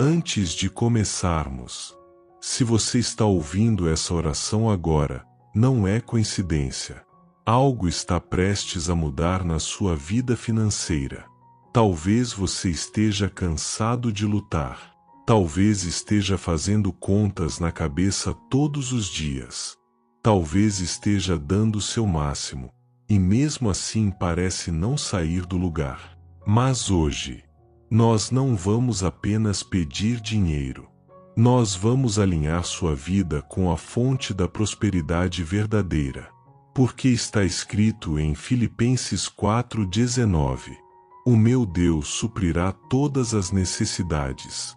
Antes de começarmos, se você está ouvindo essa oração agora, não é coincidência. Algo está prestes a mudar na sua vida financeira. Talvez você esteja cansado de lutar. Talvez esteja fazendo contas na cabeça todos os dias. Talvez esteja dando o seu máximo, e mesmo assim parece não sair do lugar. Mas hoje, nós não vamos apenas pedir dinheiro. Nós vamos alinhar sua vida com a fonte da prosperidade verdadeira. Porque está escrito em Filipenses 4:19: o meu Deus suprirá todas as necessidades.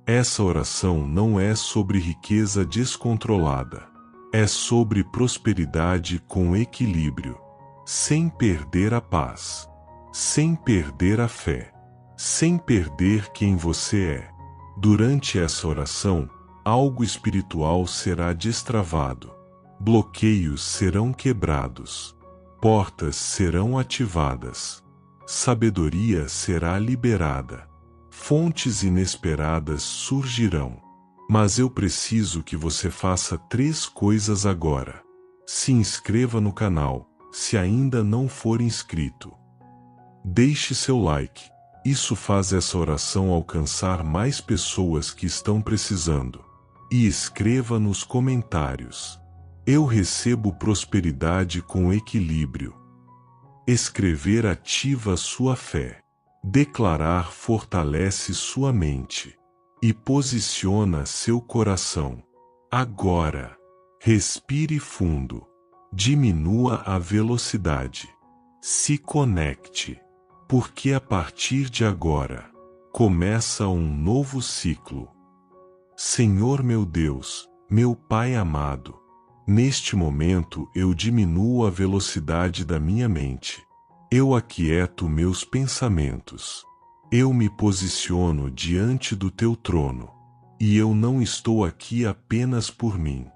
Essa oração não é sobre riqueza descontrolada. É sobre prosperidade com equilíbrio, sem perder a paz, sem perder a fé, sem perder quem você é. Durante essa oração, algo espiritual será destravado. Bloqueios serão quebrados. Portas serão ativadas. Sabedoria será liberada. Fontes inesperadas surgirão. Mas eu preciso que você faça 3 coisas agora. Se inscreva no canal, se ainda não for inscrito. Deixe seu like. Isso faz essa oração alcançar mais pessoas que estão precisando. E escreva nos comentários: eu recebo prosperidade com equilíbrio. Escrever ativa sua fé. Declarar fortalece sua mente. E posiciona seu coração. Agora, respire fundo. Diminua a velocidade. Se conecte. Porque a partir de agora, começa um novo ciclo. Senhor meu Deus, meu Pai amado, neste momento eu diminuo a velocidade da minha mente. Eu aquieto meus pensamentos. Eu me posiciono diante do teu trono. E eu não estou aqui apenas por mim.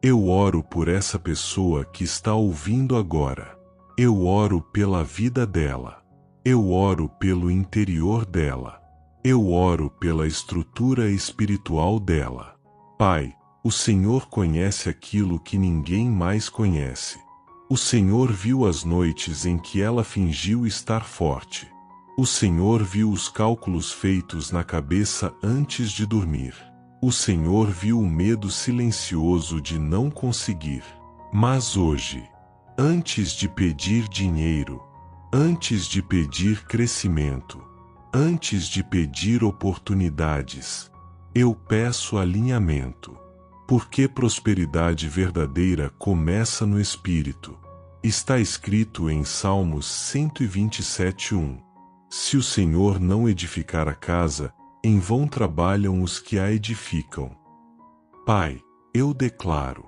Eu oro por essa pessoa que está ouvindo agora. Eu oro pela vida dela. Eu oro pelo interior dela. Eu oro pela estrutura espiritual dela. Pai, o Senhor conhece aquilo que ninguém mais conhece. O Senhor viu as noites em que ela fingiu estar forte. O Senhor viu os cálculos feitos na cabeça antes de dormir. O Senhor viu o medo silencioso de não conseguir. Mas hoje, antes de pedir dinheiro, antes de pedir crescimento, antes de pedir oportunidades, eu peço alinhamento. Porque prosperidade verdadeira começa no Espírito. Está escrito em Salmos 127:1. Se o Senhor não edificar a casa, em vão trabalham os que a edificam. Pai, eu declaro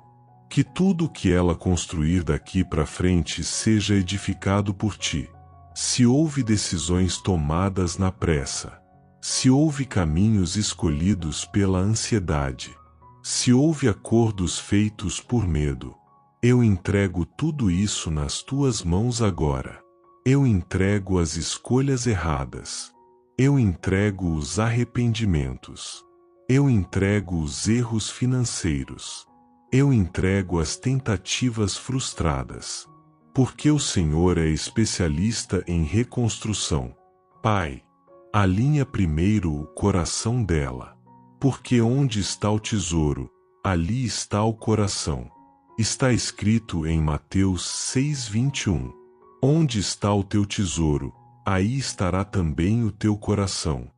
que tudo que ela construir daqui para frente seja edificado por ti. Se houve decisões tomadas na pressa, se houve caminhos escolhidos pela ansiedade, se houve acordos feitos por medo, eu entrego tudo isso nas tuas mãos agora. Eu entrego as escolhas erradas. Eu entrego os arrependimentos. Eu entrego os erros financeiros. Eu entrego as tentativas frustradas. Porque o Senhor é especialista em reconstrução. Pai, alinha primeiro o coração dela. Porque onde está o tesouro, ali está o coração. Está escrito em Mateus 6:21. Onde está o teu tesouro, aí estará também o teu coração.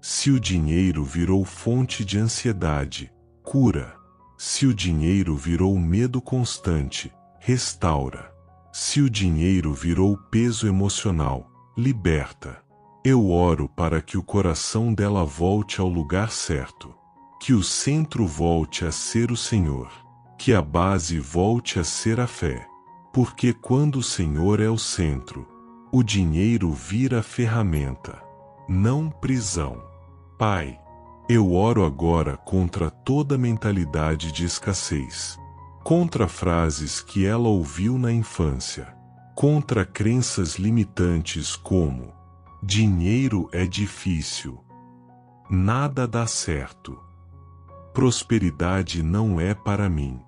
Se o dinheiro virou fonte de ansiedade, cura. Se o dinheiro virou medo constante, restaura. Se o dinheiro virou peso emocional, liberta. Eu oro para que o coração dela volte ao lugar certo. Que o centro volte a ser o Senhor. Que a base volte a ser a fé. Porque quando o Senhor é o centro, o dinheiro vira ferramenta, não prisão. Pai, eu oro agora contra toda mentalidade de escassez, contra frases que ela ouviu na infância, contra crenças limitantes como dinheiro é difícil, nada dá certo. Prosperidade não é para mim.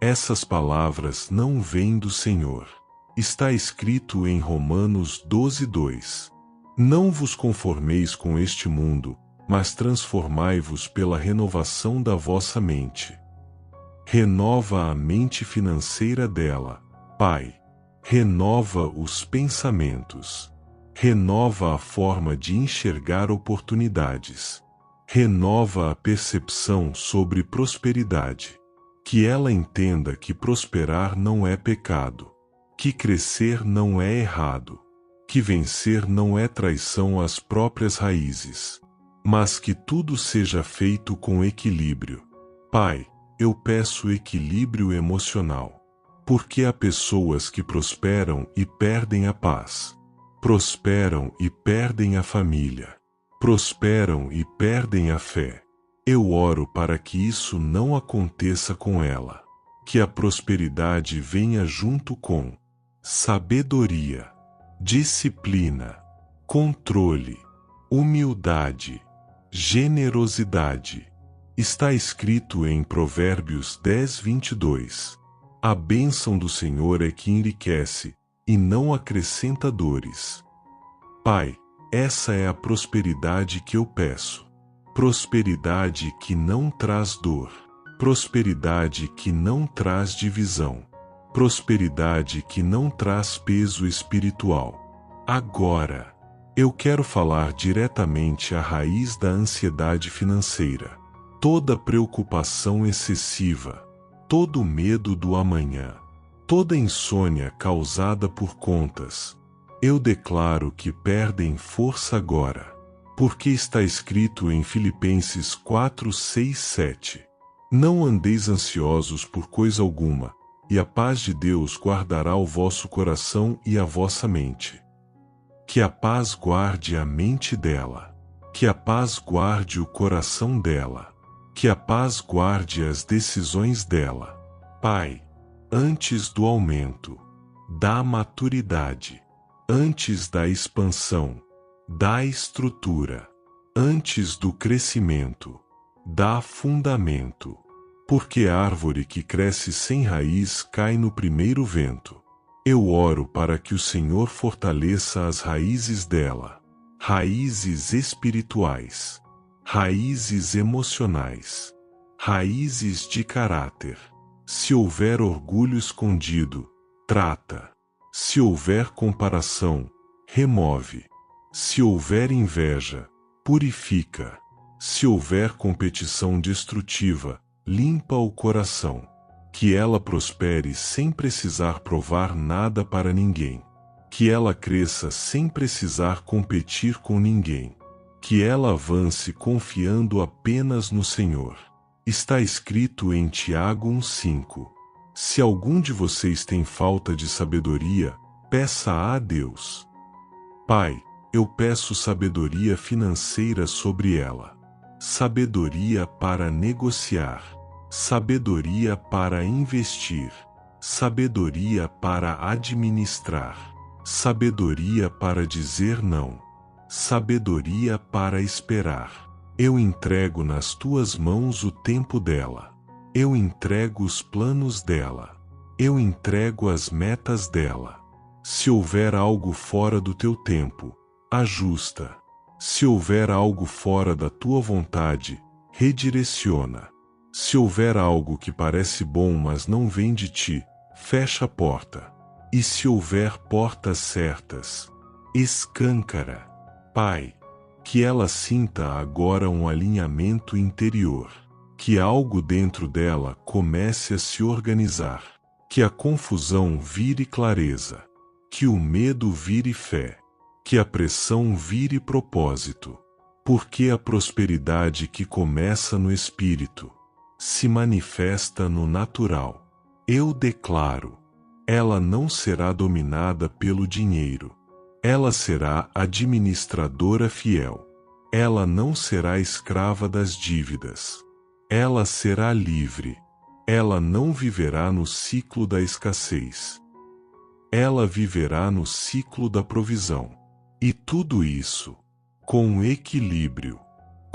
Essas palavras não vêm do Senhor. Está escrito em Romanos 12:2. Não vos conformeis com este mundo, mas transformai-vos pela renovação da vossa mente. Renova a mente financeira dela, Pai. Renova os pensamentos. Renova a forma de enxergar oportunidades. Renova a percepção sobre prosperidade. Que ela entenda que prosperar não é pecado. Que crescer não é errado. Que vencer não é traição às próprias raízes. Mas que tudo seja feito com equilíbrio. Pai, eu peço equilíbrio emocional. Porque há pessoas que prosperam e perdem a paz. Prosperam e perdem a família. Prosperam e perdem a fé. Eu oro para que isso não aconteça com ela. Que a prosperidade venha junto com sabedoria, disciplina, controle, humildade, generosidade. Está escrito em Provérbios 10:22. A bênção do Senhor é que enriquece, e não acrescenta dores. Pai, essa é a prosperidade que eu peço. Prosperidade que não traz dor. Prosperidade que não traz divisão. Prosperidade que não traz peso espiritual. Agora, eu quero falar diretamente à raiz da ansiedade financeira. Toda preocupação excessiva, todo medo do amanhã, toda insônia causada por contas, eu declaro que perdem força agora, porque está escrito em Filipenses 4:6-7. Não andeis ansiosos por coisa alguma, e a paz de Deus guardará o vosso coração e a vossa mente. Que a paz guarde a mente dela, que a paz guarde o coração dela, que a paz guarde as decisões dela. Pai, antes do aumento, da maturidade, antes da expansão, da estrutura, antes do crescimento, dá fundamento. Porque a árvore que cresce sem raiz cai no primeiro vento. Eu oro para que o Senhor fortaleça as raízes dela, raízes espirituais, raízes emocionais, raízes de caráter. Se houver orgulho escondido, trata. Se houver comparação, remove. Se houver inveja, purifica. Se houver competição destrutiva, limpa o coração. Que ela prospere sem precisar provar nada para ninguém. Que ela cresça sem precisar competir com ninguém. Que ela avance confiando apenas no Senhor. Está escrito em Tiago 1:5. Se algum de vocês tem falta de sabedoria, peça a Deus. Pai, eu peço sabedoria financeira sobre ela. Sabedoria para negociar. Sabedoria para investir. Sabedoria para administrar. Sabedoria para dizer não. Sabedoria para esperar. Eu entrego nas tuas mãos o tempo dela. Eu entrego os planos dela. Eu entrego as metas dela. Se houver algo fora do teu tempo, ajusta. Se houver algo fora da tua vontade, redireciona. Se houver algo que parece bom mas não vem de ti, fecha a porta. E se houver portas certas, escâncara. Pai, que ela sinta agora um alinhamento interior. Que algo dentro dela comece a se organizar. Que a confusão vire clareza. Que o medo vire fé. Que a pressão vire propósito. Porque a prosperidade que começa no espírito se manifesta no natural. Eu declaro, ela não será dominada pelo dinheiro. Ela será administradora fiel. Ela não será escrava das dívidas. Ela será livre. Ela não viverá no ciclo da escassez. Ela viverá no ciclo da provisão. E tudo isso, com equilíbrio.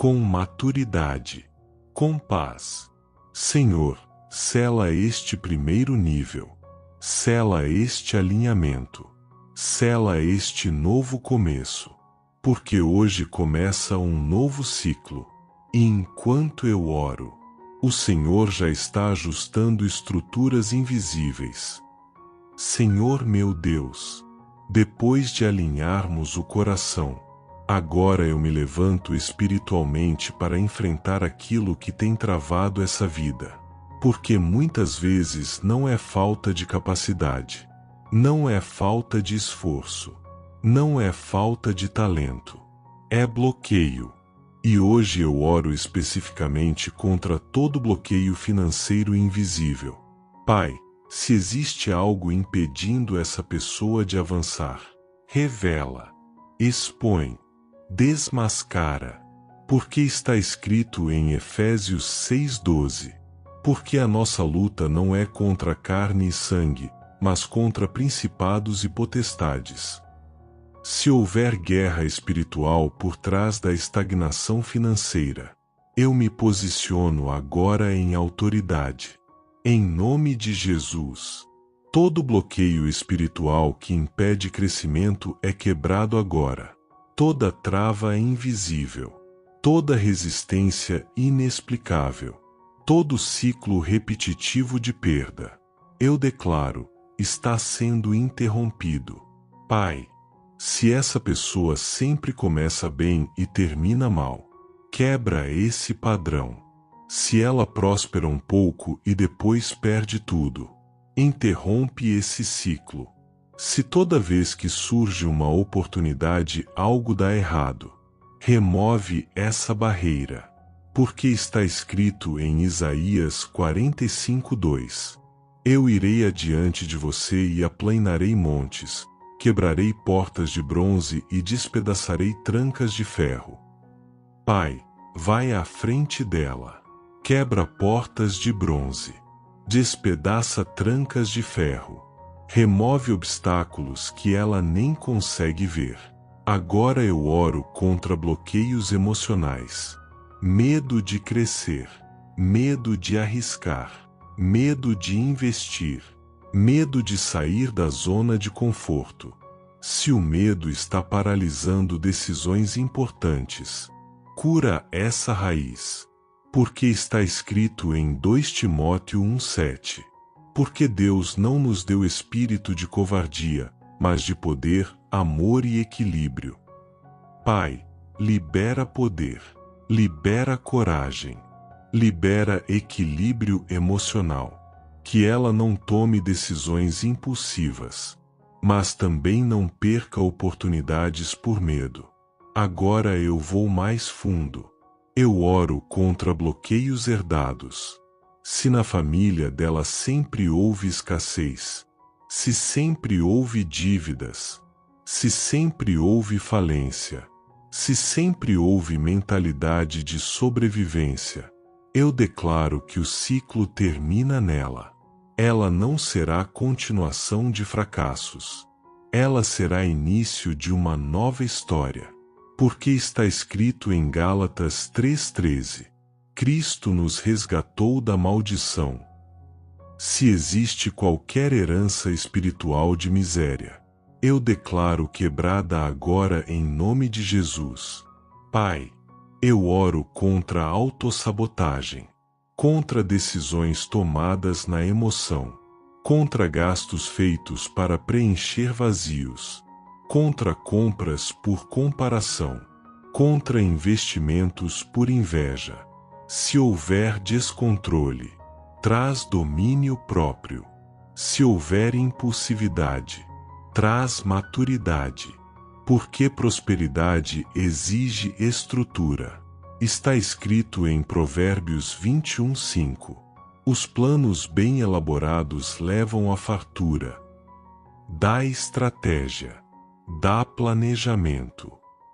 com maturidade, com paz. Senhor, sela este primeiro nível, sela este alinhamento, sela este novo começo, porque hoje começa um novo ciclo, e enquanto eu oro, o Senhor já está ajustando estruturas invisíveis. Senhor meu Deus, depois de alinharmos o coração, agora eu me levanto espiritualmente para enfrentar aquilo que tem travado essa vida. Porque muitas vezes não é falta de capacidade, não é falta de esforço, não é falta de talento, é bloqueio. E hoje eu oro especificamente contra todo bloqueio financeiro invisível. Pai, se existe algo impedindo essa pessoa de avançar, revela, expõe, desmascara, porque está escrito em Efésios 6:12, porque a nossa luta não é contra carne e sangue, mas contra principados e potestades. Se houver guerra espiritual por trás da estagnação financeira, eu me posiciono agora em autoridade. Em nome de Jesus, todo bloqueio espiritual que impede crescimento é quebrado agora. Toda trava é invisível, toda resistência inexplicável, todo ciclo repetitivo de perda, eu declaro, está sendo interrompido. Pai, se essa pessoa sempre começa bem e termina mal, quebra esse padrão. Se ela próspera um pouco e depois perde tudo, interrompe esse ciclo. Se toda vez que surge uma oportunidade algo dá errado, remove essa barreira. Porque está escrito em Isaías 45:2: Eu irei adiante de você e aplanarei montes, quebrarei portas de bronze e despedaçarei trancas de ferro. Pai, vai à frente dela, quebra portas de bronze, despedaça trancas de ferro, remove obstáculos que ela nem consegue ver. Agora eu oro contra bloqueios emocionais, medo de crescer, medo de arriscar, medo de investir, medo de sair da zona de conforto. Se o medo está paralisando decisões importantes, cura essa raiz. Porque está escrito em 2 Timóteo 1:7. Porque Deus não nos deu espírito de covardia, mas de poder, amor e equilíbrio. Pai, libera poder, libera coragem, libera equilíbrio emocional. Que ela não tome decisões impulsivas, mas também não perca oportunidades por medo. Agora eu vou mais fundo. Eu oro contra bloqueios herdados. Se na família dela sempre houve escassez, se sempre houve dívidas, se sempre houve falência, se sempre houve mentalidade de sobrevivência, eu declaro que o ciclo termina nela. Ela não será continuação de fracassos. Ela será início de uma nova história. Porque está escrito em Gálatas 3:13: Cristo nos resgatou da maldição. Se existe qualquer herança espiritual de miséria, eu declaro quebrada agora em nome de Jesus. Pai, eu oro contra a autossabotagem, contra decisões tomadas na emoção, contra gastos feitos para preencher vazios, contra compras por comparação, contra investimentos por inveja. Se houver descontrole, traz domínio próprio. Se houver impulsividade, traz maturidade. Porque prosperidade exige estrutura. Está escrito em Provérbios 21:5. Os planos bem elaborados levam à fartura. Dá estratégia, dá planejamento,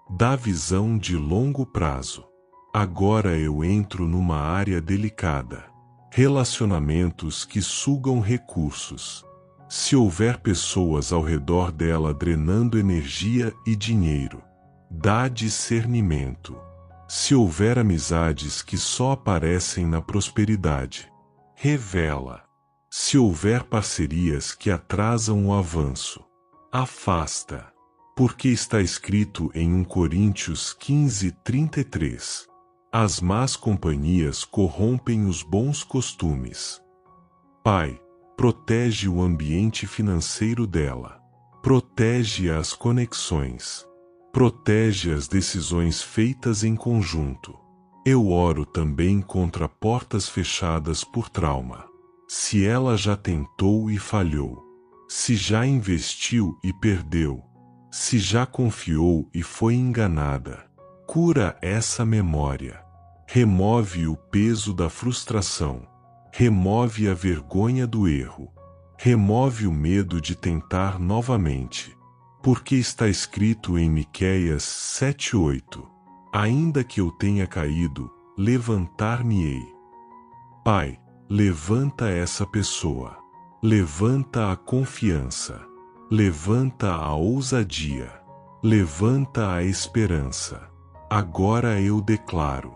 dá visão de longo prazo. Agora eu entro numa área delicada. Relacionamentos que sugam recursos. Se houver pessoas ao redor dela drenando energia e dinheiro, dá discernimento. Se houver amizades que só aparecem na prosperidade, revela. Se houver parcerias que atrasam o avanço, afasta. Porque está escrito em 1 Coríntios 15:33. As más companhias corrompem os bons costumes. Pai, protege o ambiente financeiro dela. Protege as conexões. Protege as decisões feitas em conjunto. Eu oro também contra portas fechadas por trauma. Se ela já tentou e falhou, se já investiu e perdeu, se já confiou e foi enganada, cura essa memória. Remove o peso da frustração. Remove a vergonha do erro. Remove o medo de tentar novamente. Porque está escrito em Miqueias 7:8. Ainda que eu tenha caído, levantar-me-ei. Pai, levanta essa pessoa. Levanta a confiança. Levanta a ousadia. Levanta a esperança. Agora eu declaro: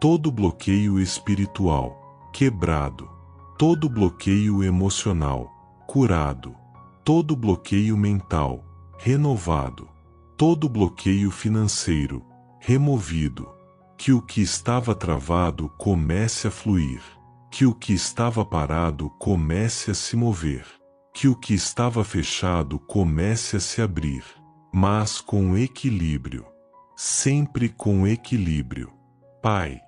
todo bloqueio espiritual quebrado, todo bloqueio emocional curado, todo bloqueio mental renovado, todo bloqueio financeiro removido. Que o que estava travado comece a fluir. Que o que estava parado comece a se mover. Que o que estava fechado comece a se abrir, mas com equilíbrio. Sempre com equilíbrio. Pai,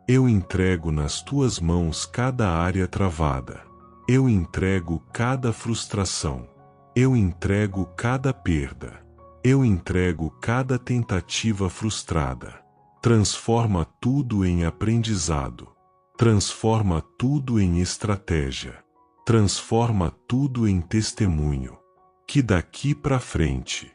eu entrego nas tuas mãos cada área travada. Eu entrego cada frustração. Eu entrego cada perda. Eu entrego cada tentativa frustrada. Transforma tudo em aprendizado. Transforma tudo em estratégia. Transforma tudo em testemunho. Que daqui para frente,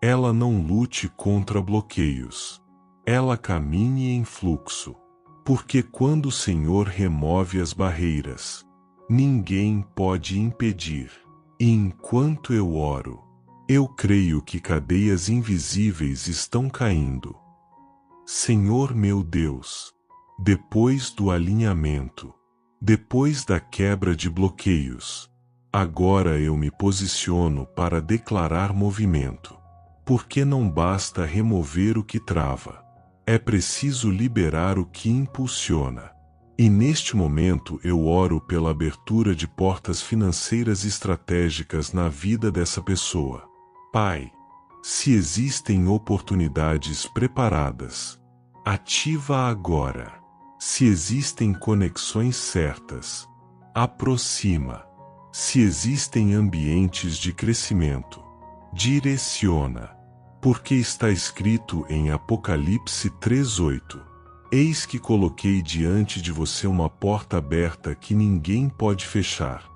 ela não lute contra bloqueios. Ela caminhe em fluxo. Porque quando o Senhor remove as barreiras, ninguém pode impedir. E enquanto eu oro, eu creio que cadeias invisíveis estão caindo. Senhor meu Deus, depois do alinhamento, depois da quebra de bloqueios, agora eu me posiciono para declarar movimento. Porque não basta remover o que trava. É preciso liberar o que impulsiona. E neste momento eu oro pela abertura de portas financeiras estratégicas na vida dessa pessoa. Pai, se existem oportunidades preparadas, ativa agora. Se existem conexões certas, aproxima. Se existem ambientes de crescimento, direciona. Porque está escrito em Apocalipse 3:8. Eis que coloquei diante de você uma porta aberta que ninguém pode fechar.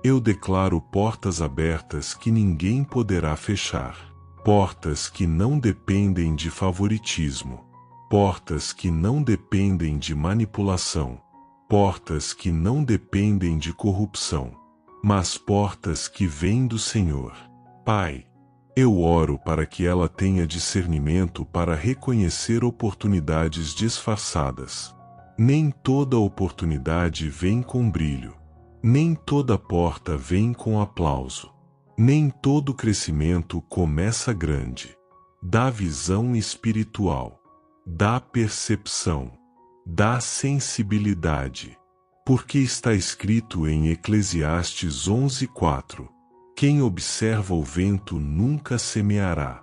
Eu declaro portas abertas que ninguém poderá fechar. Portas que não dependem de favoritismo. Portas que não dependem de manipulação. Portas que não dependem de corrupção. Mas portas que vêm do Senhor. Pai, eu oro para que ela tenha discernimento para reconhecer oportunidades disfarçadas. Nem toda oportunidade vem com brilho. Nem toda porta vem com aplauso. Nem todo crescimento começa grande. Dá visão espiritual. Dá percepção. Dá sensibilidade. Porque está escrito em Eclesiastes 11:4. Quem observa o vento nunca semeará.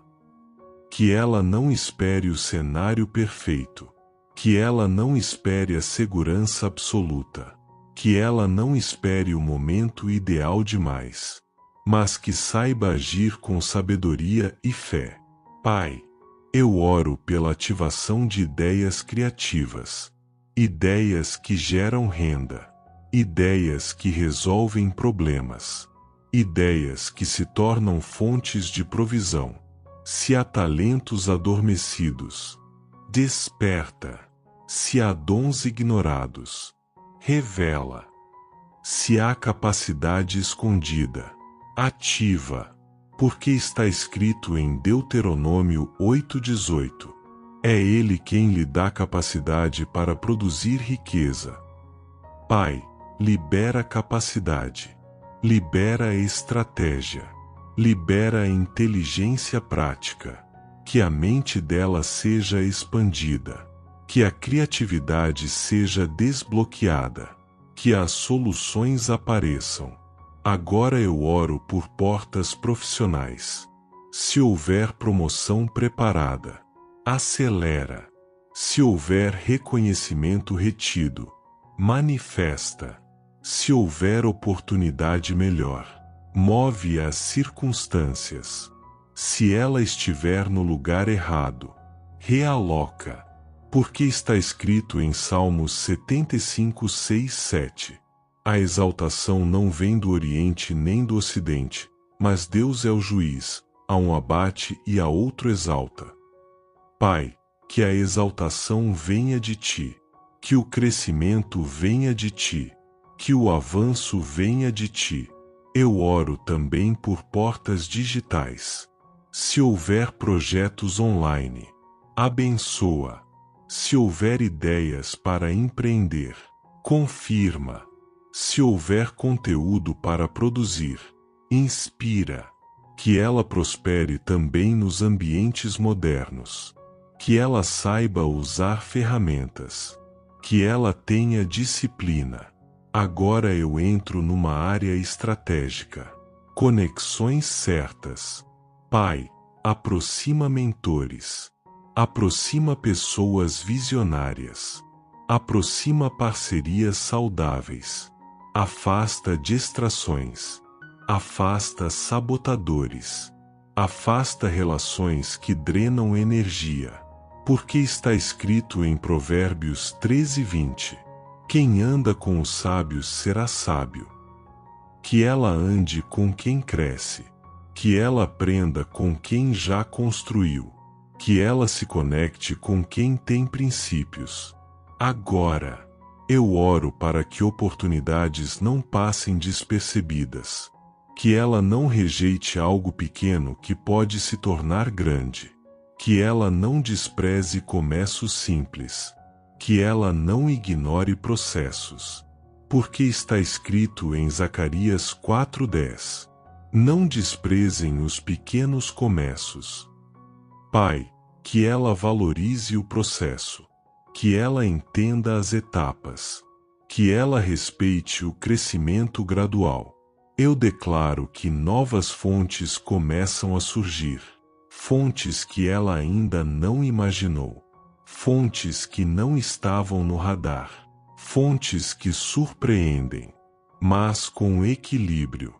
Que ela não espere o cenário perfeito. Que ela não espere a segurança absoluta. Que ela não espere o momento ideal demais. Mas que saiba agir com sabedoria e fé. Pai, eu oro pela ativação de ideias criativas. Ideias que geram renda. Ideias que resolvem problemas. Ideias que se tornam fontes de provisão. Se há talentos adormecidos, desperta. Se há dons ignorados, revela. Se há capacidade escondida, ativa. Porque está escrito em Deuteronômio 8:18. É Ele quem lhe dá capacidade para produzir riqueza. Pai, libera capacidade. Libera estratégia. Libera inteligência prática. Que a mente dela seja expandida. Que a criatividade seja desbloqueada. Que as soluções apareçam. Agora eu oro por portas profissionais. Se houver promoção preparada, acelera. Se houver reconhecimento retido, manifesta. Se houver oportunidade melhor, move as circunstâncias. Se ela estiver no lugar errado, realoca. Porque está escrito em Salmos 75, 6, 7. A exaltação não vem do Oriente nem do Ocidente, mas Deus é o juiz, a um abate e a outro exalta. Pai, que a exaltação venha de Ti, que o crescimento venha de Ti, que o avanço venha de Ti. Eu oro também por portas digitais. Se houver projetos online, abençoa. Se houver ideias para empreender, confirma. Se houver conteúdo para produzir, inspira. Que ela prospere também nos ambientes modernos. Que ela saiba usar ferramentas. Que ela tenha disciplina. Agora eu entro numa área estratégica. Conexões certas. Pai, aproxima mentores. Aproxima pessoas visionárias. Aproxima parcerias saudáveis. Afasta distrações. Afasta sabotadores. Afasta relações que drenam energia. Porque está escrito em Provérbios 13:20. Quem anda com os sábios será sábio. Que ela ande com quem cresce. Que ela aprenda com quem já construiu. Que ela se conecte com quem tem princípios. Agora, eu oro para que oportunidades não passem despercebidas. Que ela não rejeite algo pequeno que pode se tornar grande. Que ela não despreze começos simples. Que ela não ignore processos. Porque está escrito em Zacarias 4:10. Não desprezem os pequenos começos. Pai, que ela valorize o processo. Que ela entenda as etapas. Que ela respeite o crescimento gradual. Eu declaro que novas fontes começam a surgir. Fontes que ela ainda não imaginou. Fontes que não estavam no radar. Fontes que surpreendem, mas com equilíbrio.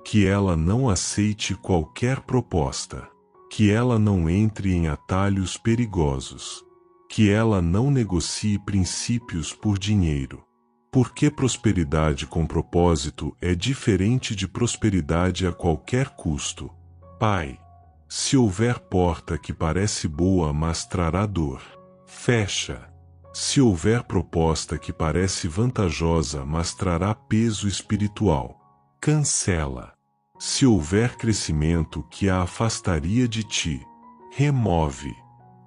Que ela não aceite qualquer proposta. Que ela não entre em atalhos perigosos. Que ela não negocie princípios por dinheiro. Porque prosperidade com propósito é diferente de prosperidade a qualquer custo. Pai, se houver porta que parece boa mas trará dor, fecha. Se houver proposta que parece vantajosa mas trará peso espiritual, cancela. Se houver crescimento que a afastaria de Ti, remove.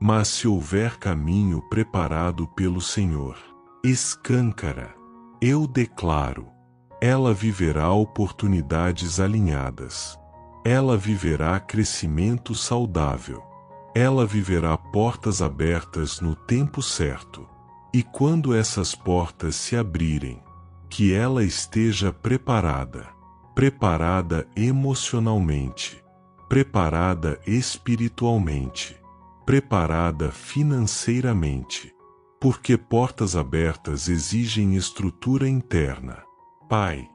Mas se houver caminho preparado pelo Senhor, escâncara. Eu declaro, ela viverá oportunidades alinhadas. Ela viverá crescimento saudável. Ela viverá portas abertas no tempo certo. E quando essas portas se abrirem, que ela esteja preparada. Preparada emocionalmente. Preparada espiritualmente. Preparada financeiramente. Porque portas abertas exigem estrutura interna. Pai,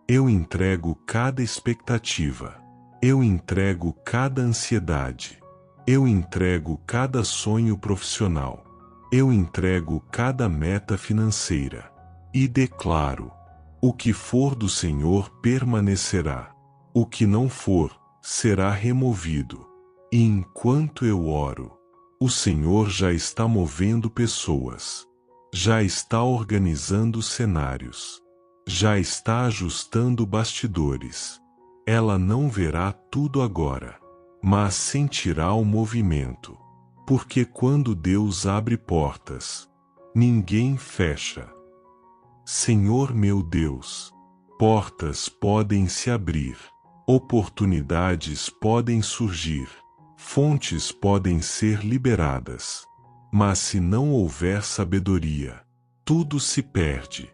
eu entrego cada expectativa. Eu entrego cada ansiedade. Eu entrego cada sonho profissional. Eu entrego cada meta financeira. E declaro: o que for do Senhor permanecerá. O que não for, será removido. E enquanto eu oro, o Senhor já está movendo pessoas. Já está organizando cenários. Já está ajustando bastidores. Ela não verá tudo agora, mas sentirá o movimento. Porque quando Deus abre portas, ninguém fecha. Senhor meu Deus, portas podem se abrir, oportunidades podem surgir, fontes podem ser liberadas. Mas se não houver sabedoria, tudo se perde.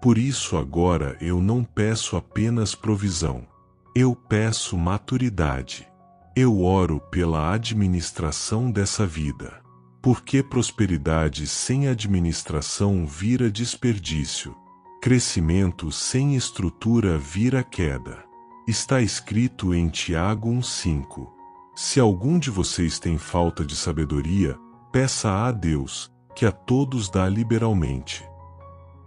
Por isso agora eu não peço apenas provisão, eu peço maturidade. Eu oro pela administração dessa vida. Porque prosperidade sem administração vira desperdício. Crescimento sem estrutura vira queda. Está escrito em Tiago 1:5. Se algum de vocês tem falta de sabedoria, peça a Deus, que a todos dá liberalmente.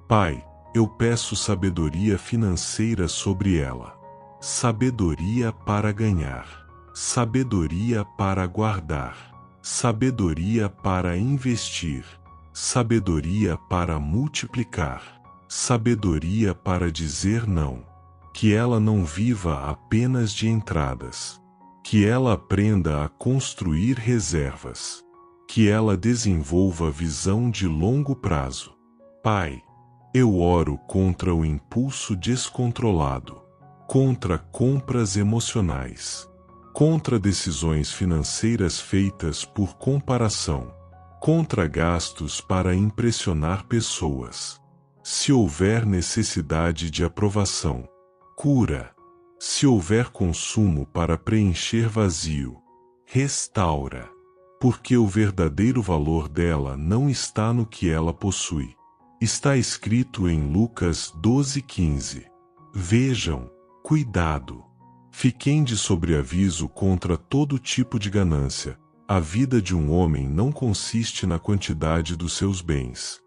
Pai, eu peço sabedoria financeira sobre ela. Sabedoria para ganhar. Sabedoria para guardar. Sabedoria para investir. Sabedoria para multiplicar. Sabedoria para dizer não. Que ela não viva apenas de entradas. Que ela aprenda a construir reservas. Que ela desenvolva visão de longo prazo. Pai, eu oro contra o impulso descontrolado, contra compras emocionais, contra decisões financeiras feitas por comparação, contra gastos para impressionar pessoas. Se houver necessidade de aprovação, cura. Se houver consumo para preencher vazio, restaura. Porque o verdadeiro valor dela não está no que ela possui. Está escrito em Lucas 12:15. Vejam, cuidado. Fiquem de sobreaviso contra todo tipo de ganância. A vida de um homem não consiste na quantidade dos seus bens.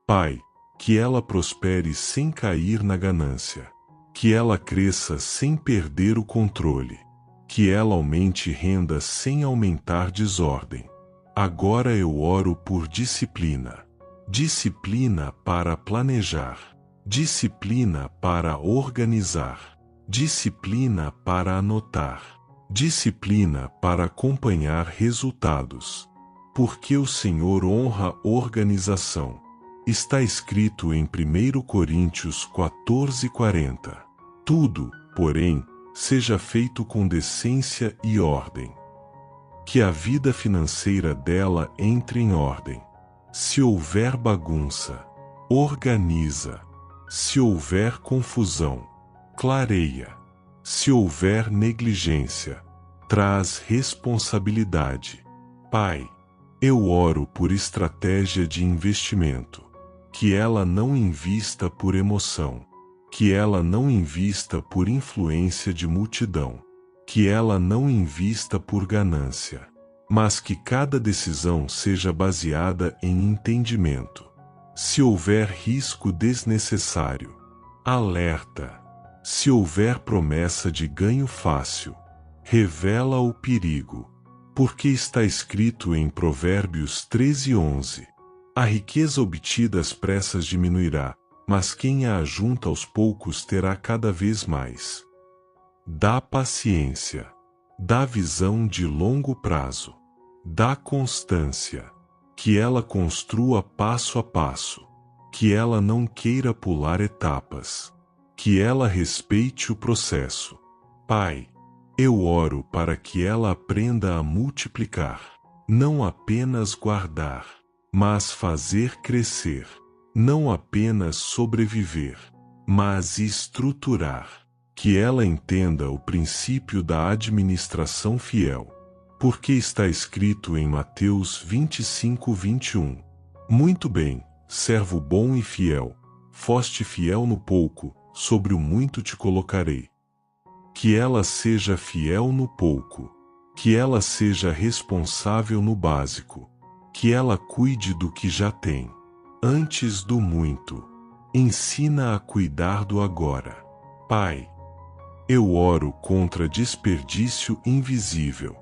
Pai, que ela prospere sem cair na ganância. Que ela cresça sem perder o controle. Que ela aumente renda sem aumentar desordem. Agora eu oro por disciplina. Disciplina para planejar. Disciplina para organizar. Disciplina para anotar. Disciplina para acompanhar resultados. Porque o Senhor honra organização. Está escrito em 1 Coríntios 14:40. Tudo, porém, seja feito com decência e ordem. Que a vida financeira dela entre em ordem. Se houver bagunça, organiza. Se houver confusão, clareia. Se houver negligência, traz responsabilidade. Pai, eu oro por estratégia de investimento. Que ela não invista por emoção. Que ela não invista por influência de multidão. Que ela não invista por ganância. Mas que cada decisão seja baseada em entendimento. Se houver risco desnecessário, alerta. Se houver promessa de ganho fácil, revela o perigo. Porque está escrito em Provérbios 13:11. A riqueza obtida às pressas diminuirá, mas quem a ajunta aos poucos terá cada vez mais. Dá paciência. Dá visão de longo prazo. Dá constância. Que ela construa passo a passo. Que ela não queira pular etapas. Que ela respeite o processo. Pai, eu oro para que ela aprenda a multiplicar. Não apenas guardar, mas fazer crescer. Não apenas sobreviver, mas estruturar. Que ela entenda o princípio da administração fiel. Porque está escrito em Mateus 25:21. Muito bem, servo bom e fiel. Foste fiel no pouco, sobre o muito te colocarei. Que ela seja fiel no pouco. Que ela seja responsável no básico. Que ela cuide do que já tem. Antes do muito, ensina a cuidar do agora. Pai, eu oro contra desperdício invisível.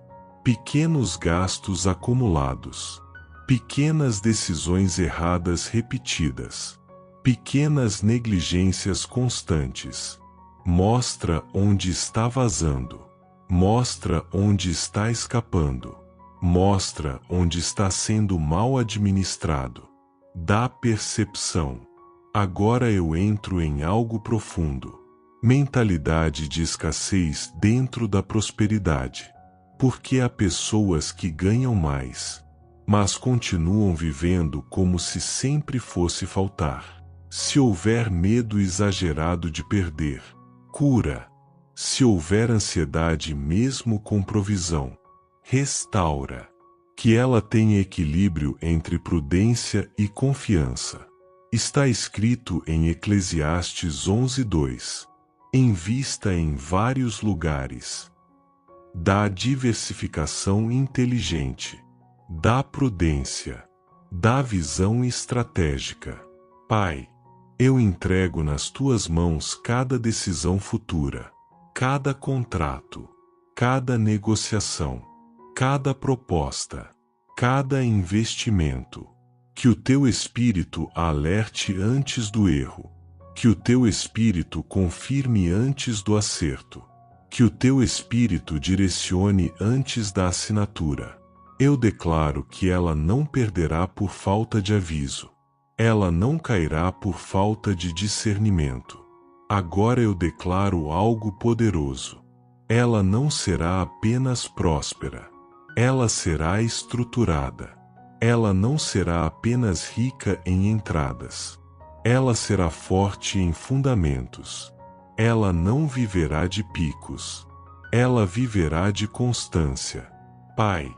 Pequenos gastos acumulados. Pequenas decisões erradas repetidas. Pequenas negligências constantes. Mostra onde está vazando. Mostra onde está escapando. Mostra onde está sendo mal administrado. Dá percepção. Agora eu entro em algo profundo. Mentalidade de escassez dentro da prosperidade. Porque há pessoas que ganham mais, mas continuam vivendo como se sempre fosse faltar. Se houver medo exagerado de perder, cura. Se houver ansiedade mesmo com provisão, restaura. Que ela tenha equilíbrio entre prudência e confiança. Está escrito em Eclesiastes 11:2. Invista em vários lugares. Dá diversificação inteligente. Dá prudência. Dá visão estratégica. Pai, eu entrego nas tuas mãos cada decisão futura, cada contrato, cada negociação, cada proposta, cada investimento. Que o teu espírito a alerte antes do erro. Que o teu espírito confirme antes do acerto. Que o teu espírito direcione antes da assinatura. Eu declaro que ela não perderá por falta de aviso. Ela não cairá por falta de discernimento. Agora eu declaro algo poderoso. Ela não será apenas próspera. Ela será estruturada. Ela não será apenas rica em entradas. Ela será forte em fundamentos. Ela não viverá de picos. Ela viverá de constância. Pai,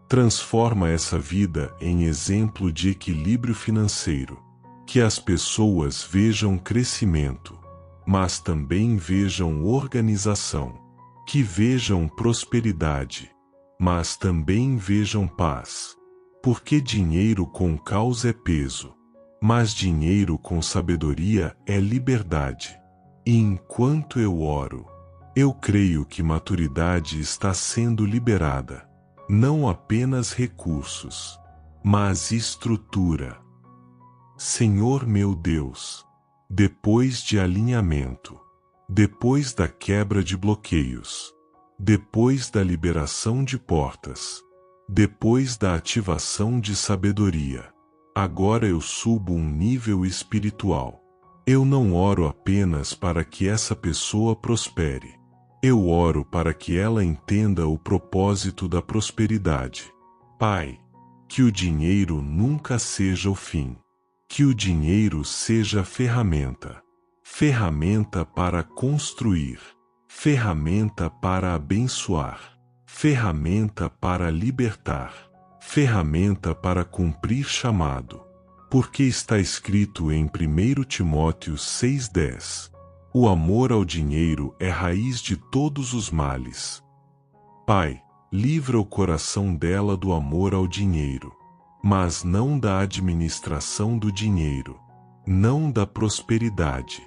transforma essa vida em exemplo de equilíbrio financeiro. Que as pessoas vejam crescimento, mas também vejam organização. Que vejam prosperidade, mas também vejam paz. Porque dinheiro com causa é peso, mas dinheiro com sabedoria é liberdade. E enquanto eu oro, eu creio que maturidade está sendo liberada. Não apenas recursos, mas estrutura. Senhor meu Deus, depois de alinhamento, depois da quebra de bloqueios, depois da liberação de portas, depois da ativação de sabedoria, agora eu subo um nível espiritual. Eu não oro apenas para que essa pessoa prospere. Eu oro para que ela entenda o propósito da prosperidade. Pai, que o dinheiro nunca seja o fim. Que o dinheiro seja ferramenta. Ferramenta para construir. Ferramenta para abençoar. Ferramenta para libertar. Ferramenta para cumprir chamado. Porque está escrito em 1 Timóteo 6:10. O amor ao dinheiro é raiz de todos os males. Pai, livra o coração dela do amor ao dinheiro, mas não da administração do dinheiro, não da prosperidade,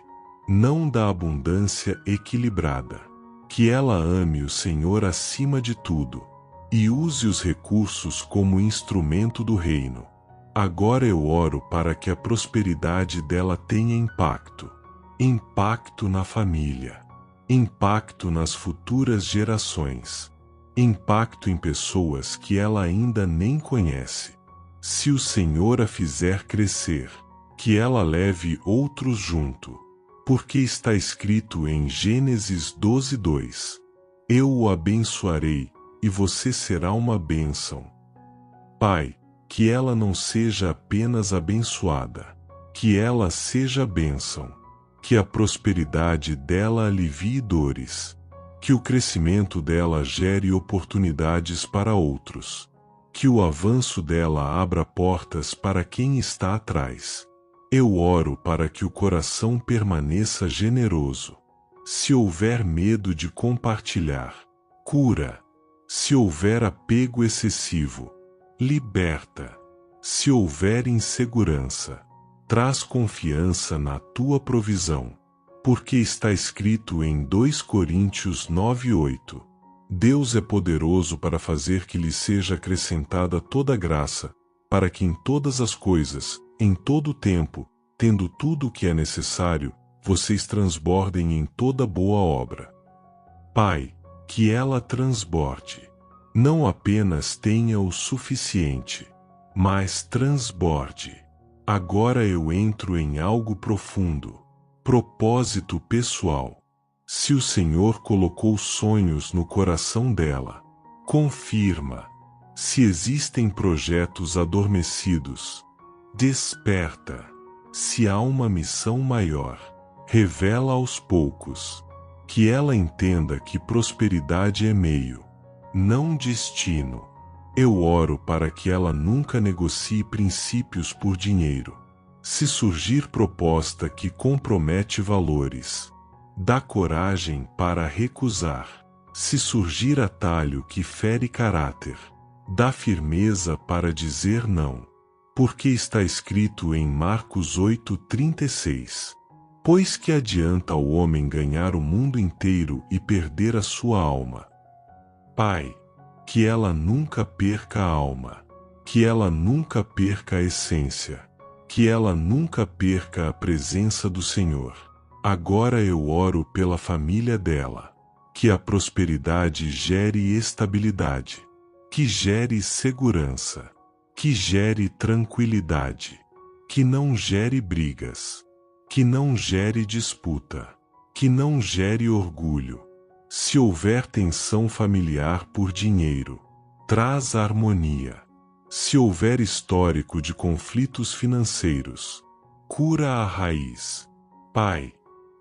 não da abundância equilibrada. Que ela ame o Senhor acima de tudo e use os recursos como instrumento do reino. Agora eu oro para que a prosperidade dela tenha impacto. Impacto na família. Impacto nas futuras gerações. Impacto em pessoas que ela ainda nem conhece. Se o Senhor a fizer crescer, que ela leve outros junto. Porque está escrito em Gênesis 12:2. Eu o abençoarei, e você será uma bênção. Pai, que ela não seja apenas abençoada, que ela seja bênção. Que a prosperidade dela alivie dores. Que o crescimento dela gere oportunidades para outros. Que o avanço dela abra portas para quem está atrás. Eu oro para que o coração permaneça generoso. Se houver medo de compartilhar, cura. Se houver apego excessivo, liberta. Se houver insegurança, traz confiança na tua provisão. Porque está escrito em 2 Coríntios 9:8. Deus é poderoso para fazer que lhe seja acrescentada toda graça, para que em todas as coisas, em todo o tempo, tendo tudo o que é necessário, vocês transbordem em toda boa obra. Pai, que ela transborde. Não apenas tenha o suficiente, mas transborde. Agora eu entro em algo profundo. Propósito pessoal. Se o Senhor colocou sonhos no coração dela, confirma. Se existem projetos adormecidos, desperta. Se há uma missão maior, revela aos poucos. Que ela entenda que prosperidade é meio, não destino. Eu oro para que ela nunca negocie princípios por dinheiro. Se surgir proposta que compromete valores, dá coragem para recusar. Se surgir atalho que fere caráter, dá firmeza para dizer não. Porque está escrito em Marcos 8,36. Pois que adianta ao homem ganhar o mundo inteiro e perder a sua alma? Pai, que ela nunca perca a alma, que ela nunca perca a essência, que ela nunca perca a presença do Senhor. Agora eu oro pela família dela, que a prosperidade gere estabilidade, que gere segurança, que gere tranquilidade, que não gere brigas, que não gere disputa, que não gere orgulho. Se houver tensão familiar por dinheiro, traz harmonia. Se houver histórico de conflitos financeiros, cura a raiz. Pai,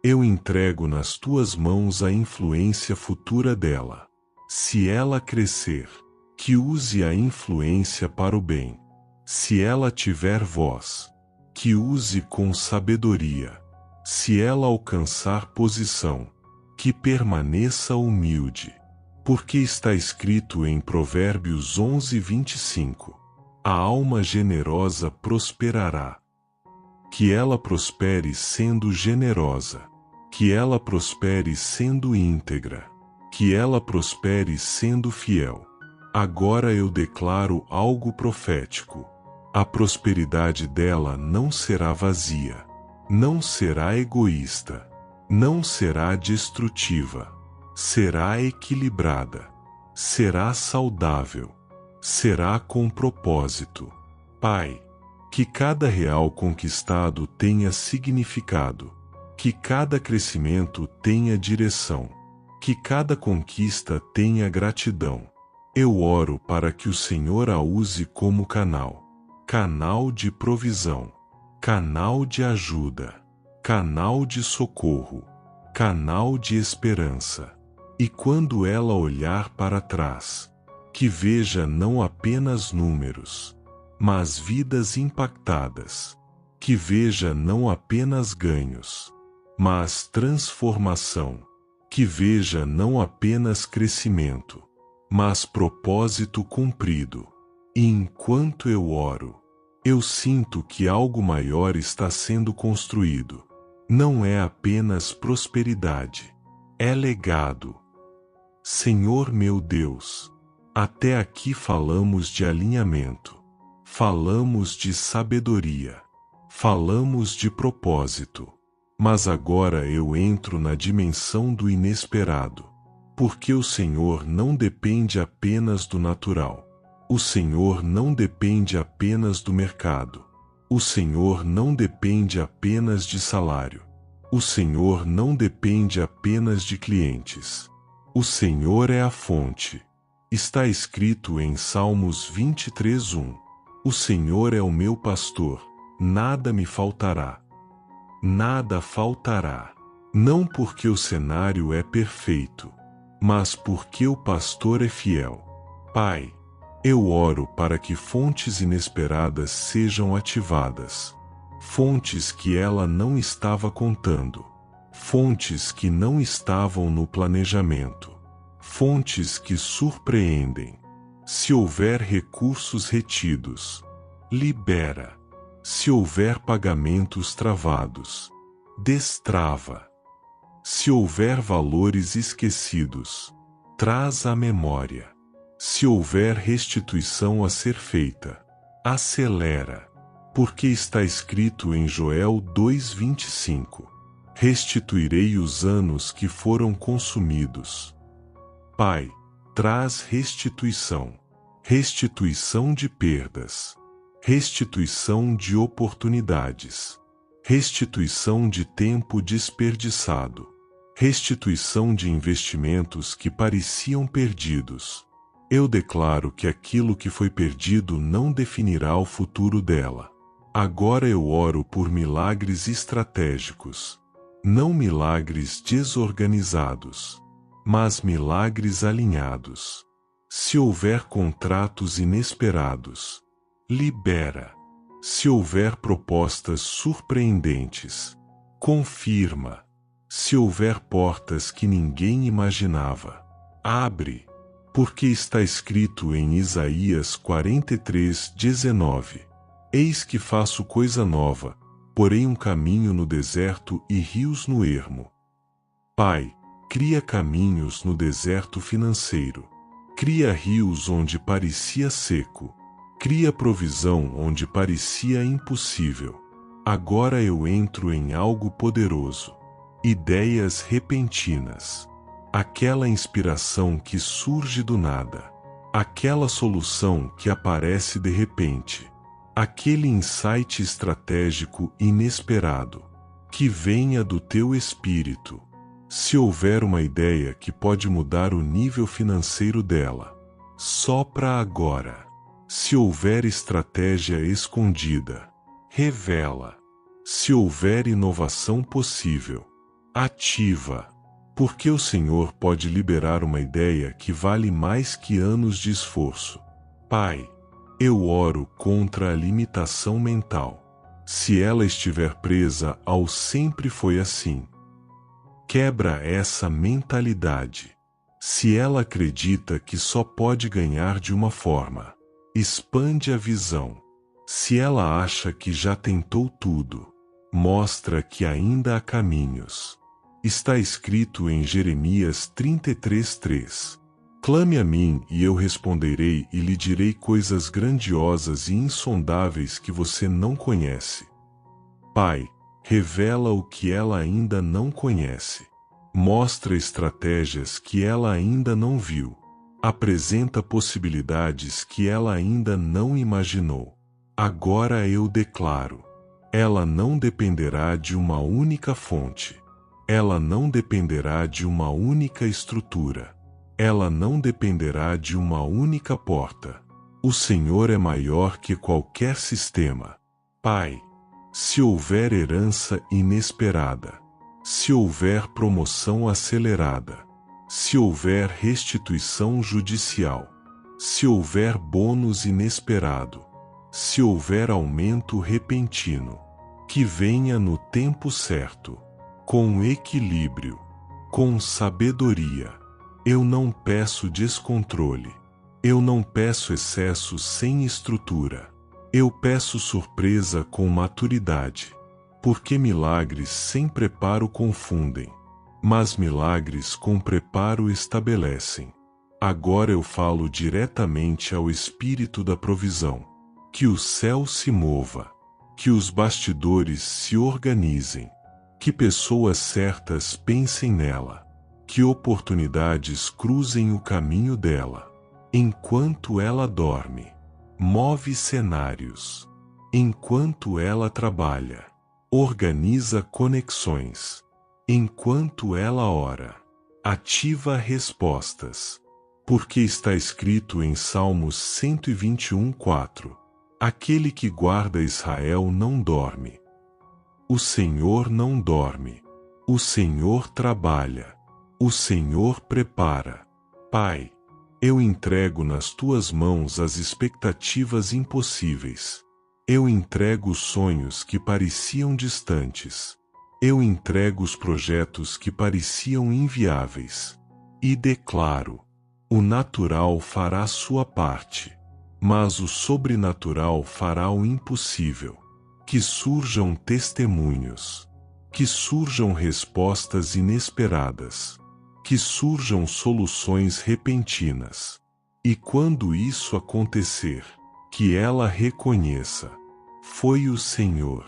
eu entrego nas tuas mãos a influência futura dela. Se ela crescer, que use a influência para o bem. Se ela tiver voz, que use com sabedoria. Se ela alcançar posição, que permaneça humilde. Porque está escrito em Provérbios 11:25. A alma generosa prosperará. Que ela prospere sendo generosa. Que ela prospere sendo íntegra. Que ela prospere sendo fiel. Agora eu declaro algo profético. A prosperidade dela não será vazia, não será egoísta, não será destrutiva, será equilibrada, será saudável, será com propósito. Pai, que cada real conquistado tenha significado, que cada crescimento tenha direção, que cada conquista tenha gratidão. Eu oro para que o Senhor a use como canal de provisão, canal de ajuda, canal de socorro, canal de esperança. E quando ela olhar para trás, que veja não apenas números, mas vidas impactadas, que veja não apenas ganhos, mas transformação, que veja não apenas crescimento, mas propósito cumprido. E enquanto eu oro, eu sinto que algo maior está sendo construído. Não é apenas prosperidade, é legado. Senhor meu Deus, até aqui falamos de alinhamento, falamos de sabedoria, falamos de propósito, mas agora eu entro na dimensão do inesperado, porque o Senhor não depende apenas do natural. O Senhor não depende apenas do mercado. O Senhor não depende apenas de salário. O Senhor não depende apenas de clientes. O Senhor é a fonte. Está escrito em Salmos 23:1. O Senhor é o meu pastor, nada me faltará. Nada faltará. Não porque o cenário é perfeito, mas porque o pastor é fiel. Pai, eu oro para que fontes inesperadas sejam ativadas. Fontes que ela não estava contando. Fontes que não estavam no planejamento. Fontes que surpreendem. Se houver recursos retidos, libera. Se houver pagamentos travados, destrava. Se houver valores esquecidos, traz à memória. Se houver restituição a ser feita, acelera, porque está escrito em Joel 2:25: restituirei os anos que foram consumidos. Pai, traz restituição. Restituição de perdas. Restituição de oportunidades. Restituição de tempo desperdiçado. Restituição de investimentos que pareciam perdidos. Eu declaro que aquilo que foi perdido não definirá o futuro dela. Agora eu oro por milagres estratégicos. Não milagres desorganizados, mas milagres alinhados. Se houver contratos inesperados, libera. Se houver propostas surpreendentes, confirma. Se houver portas que ninguém imaginava, abre. Porque está escrito em Isaías 43:19: Eis que faço coisa nova, porém um caminho no deserto e rios no ermo. Pai, cria caminhos no deserto financeiro. Cria rios onde parecia seco. Cria provisão onde parecia impossível. Agora eu entro em algo poderoso. Ideias repentinas. Aquela inspiração que surge do nada. Aquela solução que aparece de repente. Aquele insight estratégico inesperado. Que venha do teu espírito. Se houver uma ideia que pode mudar o nível financeiro dela, sopra agora. Se houver estratégia escondida, revela. Se houver inovação possível, ativa. Porque o Senhor pode liberar uma ideia que vale mais que anos de esforço. Pai, eu oro contra a limitação mental. Se ela estiver presa ao sempre foi assim, quebra essa mentalidade. Se ela acredita que só pode ganhar de uma forma, expande a visão. Se ela acha que já tentou tudo, mostra que ainda há caminhos. Está escrito em Jeremias 33:3. Clame a mim e eu responderei e lhe direi coisas grandiosas e insondáveis que você não conhece. Pai, revela o que ela ainda não conhece. Mostra estratégias que ela ainda não viu. Apresenta possibilidades que ela ainda não imaginou. Agora eu declaro: ela não dependerá de uma única fonte. Ela não dependerá de uma única estrutura. Ela não dependerá de uma única porta. O Senhor é maior que qualquer sistema. Pai, se houver herança inesperada, se houver promoção acelerada, se houver restituição judicial, se houver bônus inesperado, se houver aumento repentino, que venha no tempo certo, com equilíbrio, com sabedoria. Eu não peço descontrole. Eu não peço excesso sem estrutura. Eu peço surpresa com maturidade. Porque milagres sem preparo confundem, mas milagres com preparo estabelecem. Agora eu falo diretamente ao espírito da provisão. Que o céu se mova. Que os bastidores se organizem. Que pessoas certas pensem nela. Que oportunidades cruzem o caminho dela. Enquanto ela dorme, move cenários. Enquanto ela trabalha, organiza conexões. Enquanto ela ora, ativa respostas. Porque está escrito em Salmos 121:4: Aquele que guarda Israel não dorme. O Senhor não dorme. O Senhor trabalha. O Senhor prepara. Pai, eu entrego nas tuas mãos as expectativas impossíveis. Eu entrego os sonhos que pareciam distantes. Eu entrego os projetos que pareciam inviáveis. E declaro: o natural fará sua parte, mas o sobrenatural fará o impossível. Que surjam testemunhos. Que surjam respostas inesperadas. Que surjam soluções repentinas. E quando isso acontecer, que ela reconheça: foi o Senhor.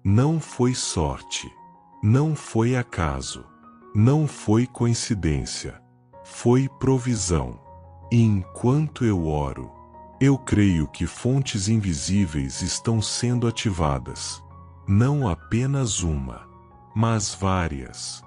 Não foi sorte. Não foi acaso. Não foi coincidência. Foi provisão. E enquanto eu oro, eu creio que fontes invisíveis estão sendo ativadas. Não apenas uma, mas várias.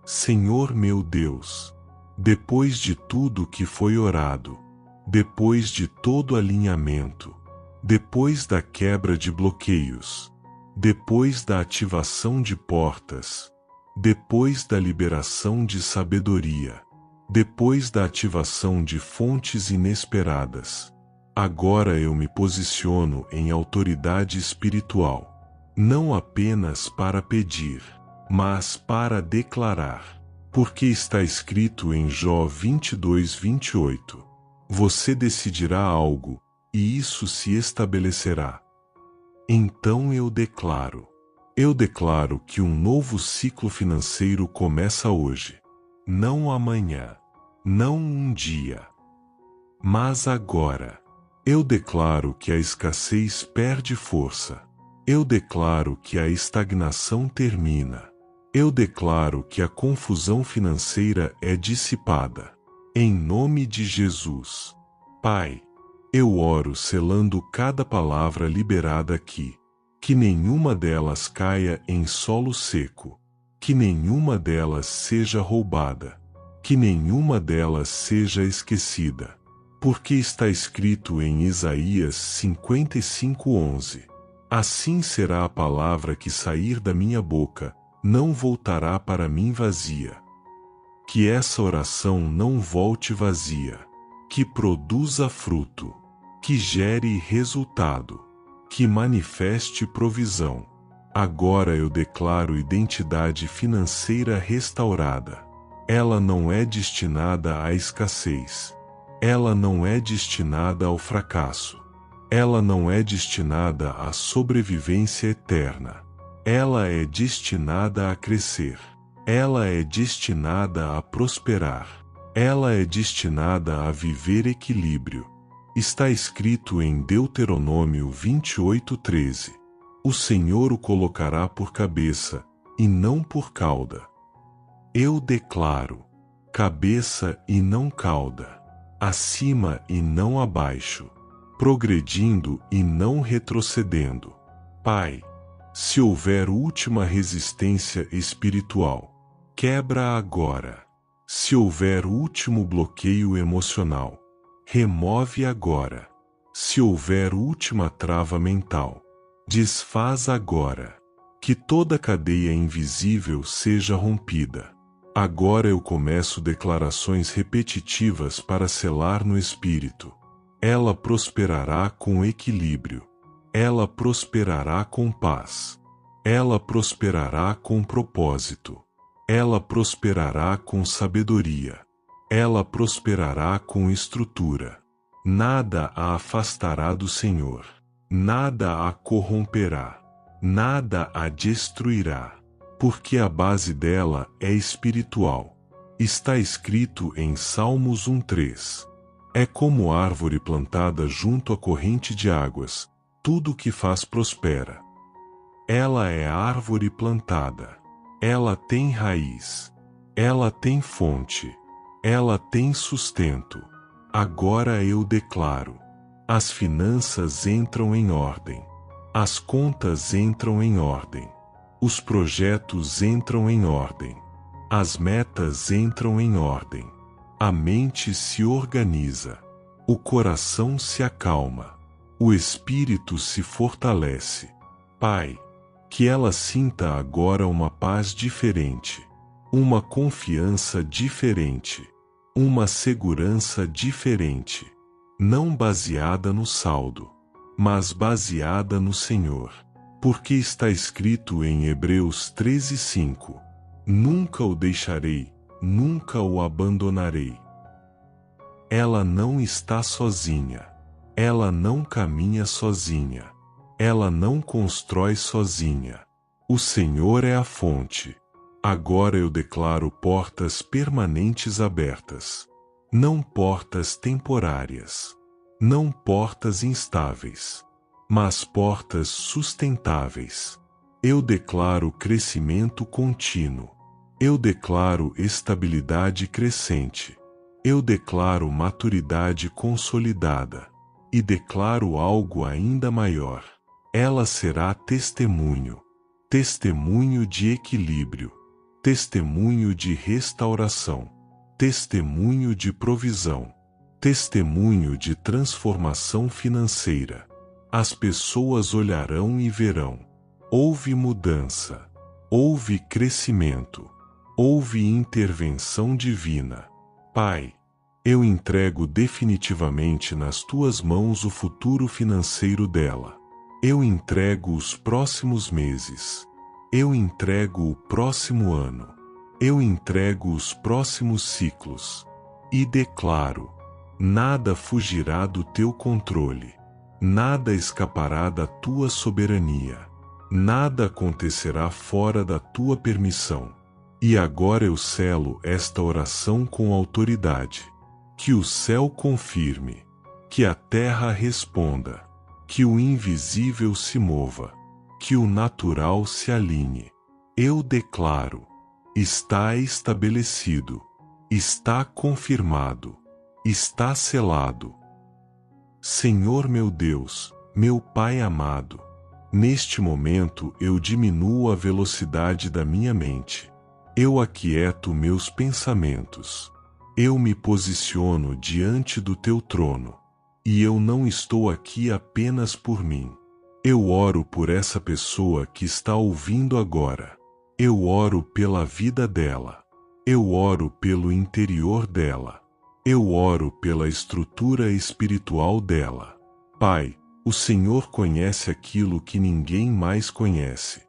Senhor meu Deus, depois de tudo que foi orado, depois de todo alinhamento, depois da quebra de bloqueios, depois da ativação de portas, depois da liberação de sabedoria, depois da ativação de fontes inesperadas, agora eu me posiciono em autoridade espiritual, não apenas para pedir, mas para declarar, porque está escrito em Jó 22:28. Você decidirá algo, e isso se estabelecerá. Então eu declaro que um novo ciclo financeiro começa hoje, não amanhã, não um dia, mas agora. Eu declaro que a escassez perde força. Eu declaro que a estagnação termina. Eu declaro que a confusão financeira é dissipada. Em nome de Jesus. Pai, eu oro selando cada palavra liberada aqui. Que nenhuma delas caia em solo seco. Que nenhuma delas seja roubada. Que nenhuma delas seja esquecida. Porque está escrito em Isaías 55:11. Assim será a palavra que sair da minha boca, não voltará para mim vazia. Que essa oração não volte vazia. Que produza fruto. Que gere resultado. Que manifeste provisão. Agora eu declaro identidade financeira restaurada. Ela não é destinada à escassez. Ela não é destinada ao fracasso. Ela não é destinada à sobrevivência eterna. Ela é destinada a crescer. Ela é destinada a prosperar. Ela é destinada a viver equilíbrio. Está escrito em Deuteronômio 28:13. O Senhor o colocará por cabeça, e não por cauda. Eu declaro, cabeça e não cauda. Acima e não abaixo, progredindo e não retrocedendo. Pai, se houver última resistência espiritual, quebra agora. Se houver último bloqueio emocional, remove agora. Se houver última trava mental, desfaz agora. Que toda cadeia invisível seja rompida. Agora eu começo declarações repetitivas para selar no espírito. Ela prosperará com equilíbrio. Ela prosperará com paz. Ela prosperará com propósito. Ela prosperará com sabedoria. Ela prosperará com estrutura. Nada a afastará do Senhor. Nada a corromperá. Nada a destruirá. Porque a base dela é espiritual. Está escrito em Salmos 1:3. É como árvore plantada junto à corrente de águas, tudo o que faz prospera. Ela é árvore plantada. Ela tem raiz. Ela tem fonte. Ela tem sustento. Agora eu declaro: as finanças entram em ordem. As contas entram em ordem. Os projetos entram em ordem. As metas entram em ordem. A mente se organiza. O coração se acalma. O espírito se fortalece. Pai, que ela sinta agora uma paz diferente, uma confiança diferente, uma segurança diferente, não baseada no saldo, mas baseada no Senhor. Porque está escrito em Hebreus 13:5, nunca o deixarei, nunca o abandonarei. Ela não está sozinha. Ela não caminha sozinha. Ela não constrói sozinha. O Senhor é a fonte. Agora eu declaro portas permanentes abertas. Não portas temporárias. Não portas instáveis. Mas portas sustentáveis. Eu declaro crescimento contínuo. Eu declaro estabilidade crescente. Eu declaro maturidade consolidada. E declaro algo ainda maior. Ela será testemunho. Testemunho de equilíbrio. Testemunho de restauração. Testemunho de provisão. Testemunho de transformação financeira. As pessoas olharão e verão. Houve mudança. Houve crescimento. Houve intervenção divina. Pai, eu entrego definitivamente nas tuas mãos o futuro financeiro dela. Eu entrego os próximos meses. Eu entrego o próximo ano. Eu entrego os próximos ciclos. E declaro: nada fugirá do teu controle. Nada escapará da tua soberania. Nada acontecerá fora da tua permissão. E agora eu selo esta oração com autoridade. Que o céu confirme. Que a terra responda. Que o invisível se mova. Que o natural se alinhe. Eu declaro: está estabelecido. Está confirmado. Está selado. Senhor meu Deus, meu Pai amado, neste momento eu diminuo a velocidade da minha mente. Eu aquieto meus pensamentos. Eu me posiciono diante do teu trono. E eu não estou aqui apenas por mim. Eu oro por essa pessoa que está ouvindo agora. Eu oro pela vida dela. Eu oro pelo interior dela. Eu oro pela estrutura espiritual dela. Pai, o Senhor conhece aquilo que ninguém mais conhece.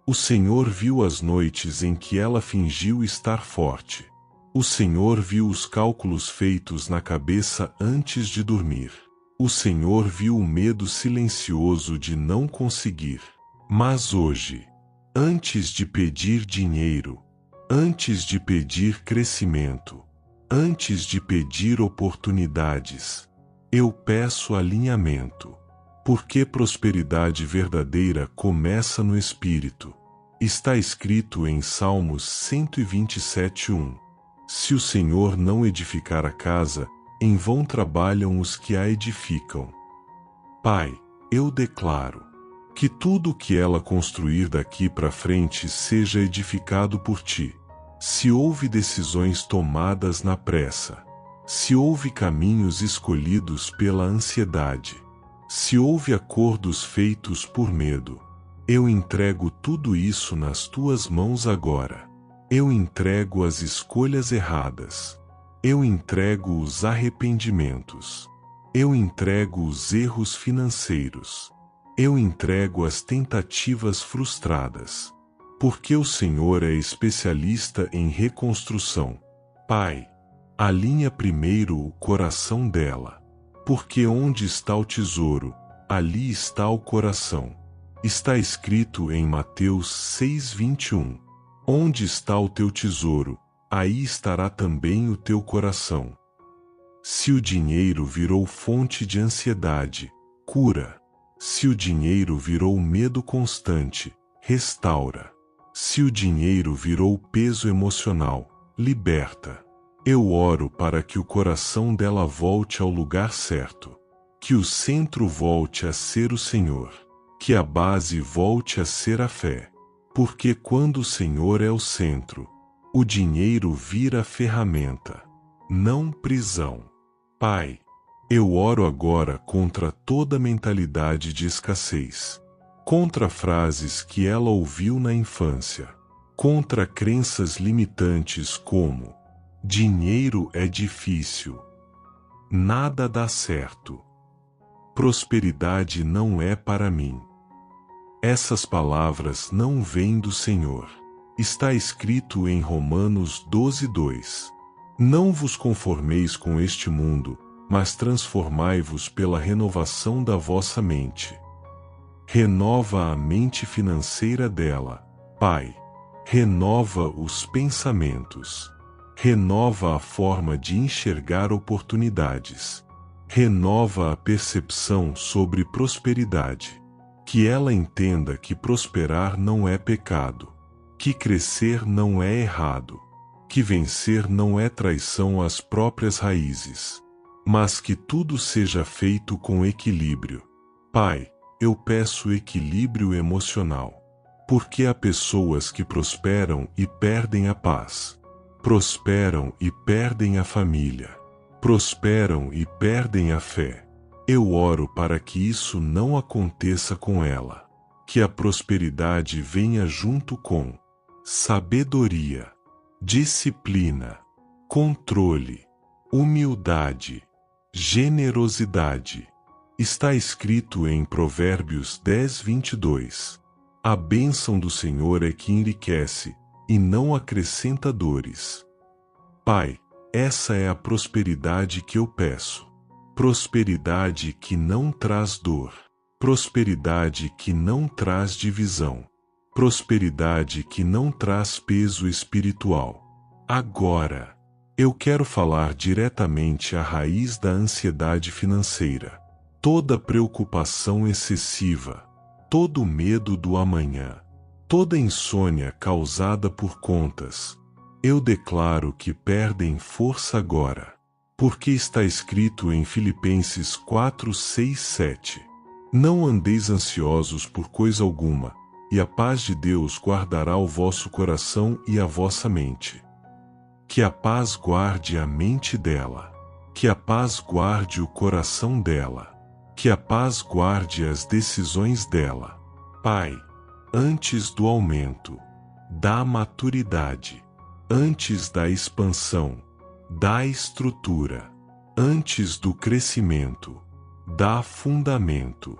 O Senhor viu as noites em que ela fingiu estar forte. O Senhor viu os cálculos feitos na cabeça antes de dormir. O Senhor viu o medo silencioso de não conseguir. Mas hoje, antes de pedir dinheiro, antes de pedir crescimento, antes de pedir oportunidades, eu peço alinhamento. Porque prosperidade verdadeira começa no Espírito. Está escrito em Salmos 127:1. Se o Senhor não edificar a casa, em vão trabalham os que a edificam. Pai, eu declaro que tudo o que ela construir daqui para frente seja edificado por ti. Se houve decisões tomadas na pressa, se houve caminhos escolhidos pela ansiedade, se houve acordos feitos por medo, eu entrego tudo isso nas tuas mãos agora. Eu entrego as escolhas erradas. Eu entrego os arrependimentos. Eu entrego os erros financeiros. Eu entrego as tentativas frustradas. Porque o Senhor é especialista em reconstrução. Pai, alinha primeiro o coração dela. Porque onde está o tesouro, ali está o coração. Está escrito em Mateus 6:21. Onde está o teu tesouro, aí estará também o teu coração. Se o dinheiro virou fonte de ansiedade, cura. Se o dinheiro virou medo constante, restaura. Se o dinheiro virou peso emocional, liberta. Eu oro para que o coração dela volte ao lugar certo. Que o centro volte a ser o Senhor. Que a base volte a ser a fé. Porque quando o Senhor é o centro, o dinheiro vira ferramenta, não prisão. Pai, eu oro agora contra toda mentalidade de escassez, contra frases que ela ouviu na infância, contra crenças limitantes como: dinheiro é difícil, nada dá certo, prosperidade não é para mim. Essas palavras não vêm do Senhor. Está escrito em Romanos 12:2. Não vos conformeis com este mundo, mas transformai-vos pela renovação da vossa mente. Renova a mente financeira dela, Pai. Renova os pensamentos. Renova a forma de enxergar oportunidades. Renova a percepção sobre prosperidade. Que ela entenda que prosperar não é pecado, que crescer não é errado, que vencer não é traição às próprias raízes, mas que tudo seja feito com equilíbrio. Pai, eu peço equilíbrio emocional, porque há pessoas que prosperam e perdem a paz, prosperam e perdem a família, prosperam e perdem a fé. Eu oro para que isso não aconteça com ela, que a prosperidade venha junto com sabedoria, disciplina, controle, humildade, generosidade. Está escrito em Provérbios 10:22. A bênção do Senhor é que enriquece, e não acrescenta dores. Pai, essa é a prosperidade que eu peço. Prosperidade que não traz dor. Prosperidade que não traz divisão. Prosperidade que não traz peso espiritual. Agora, eu quero falar diretamente à raiz da ansiedade financeira. Toda preocupação excessiva, todo medo do amanhã, toda insônia causada por contas, eu declaro que perdem força agora, porque está escrito em Filipenses 4:6-7. Não andeis ansiosos por coisa alguma, e a paz de Deus guardará o vosso coração e a vossa mente. Que a paz guarde a mente dela, que a paz guarde o coração dela, que a paz guarde as decisões dela. Pai, antes do aumento, da maturidade, antes da expansão, da estrutura, antes do crescimento, dá fundamento,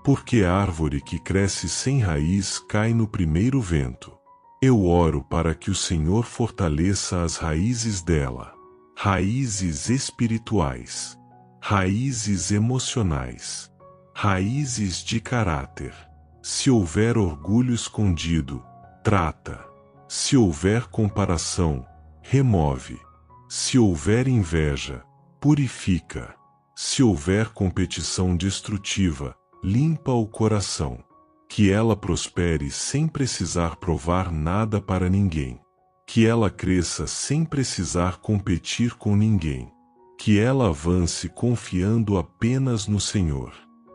porque a árvore que cresce sem raiz cai no primeiro vento. Eu oro para que o Senhor fortaleça as raízes dela, raízes espirituais, raízes emocionais, raízes de caráter. Se houver orgulho escondido, trata. Se houver comparação, remove. Se houver inveja, purifica. Se houver competição destrutiva, limpa o coração. Que ela prospere sem precisar provar nada para ninguém. Que ela cresça sem precisar competir com ninguém. Que ela avance confiando apenas no Senhor.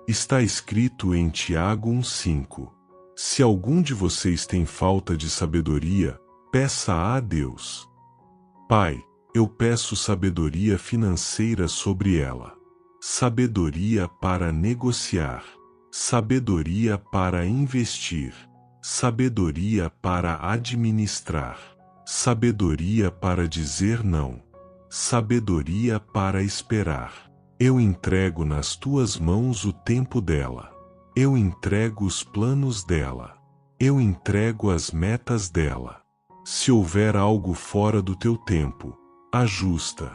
Está escrito em Tiago 1:5. Se algum de vocês tem falta de sabedoria, peça a Deus. Pai, eu peço sabedoria financeira sobre ela. Sabedoria para negociar. Sabedoria para investir. Sabedoria para administrar. Sabedoria para dizer não. Sabedoria para esperar. Eu entrego nas tuas mãos o tempo dela. Eu entrego os planos dela. Eu entrego as metas dela. Se houver algo fora do teu tempo, ajusta.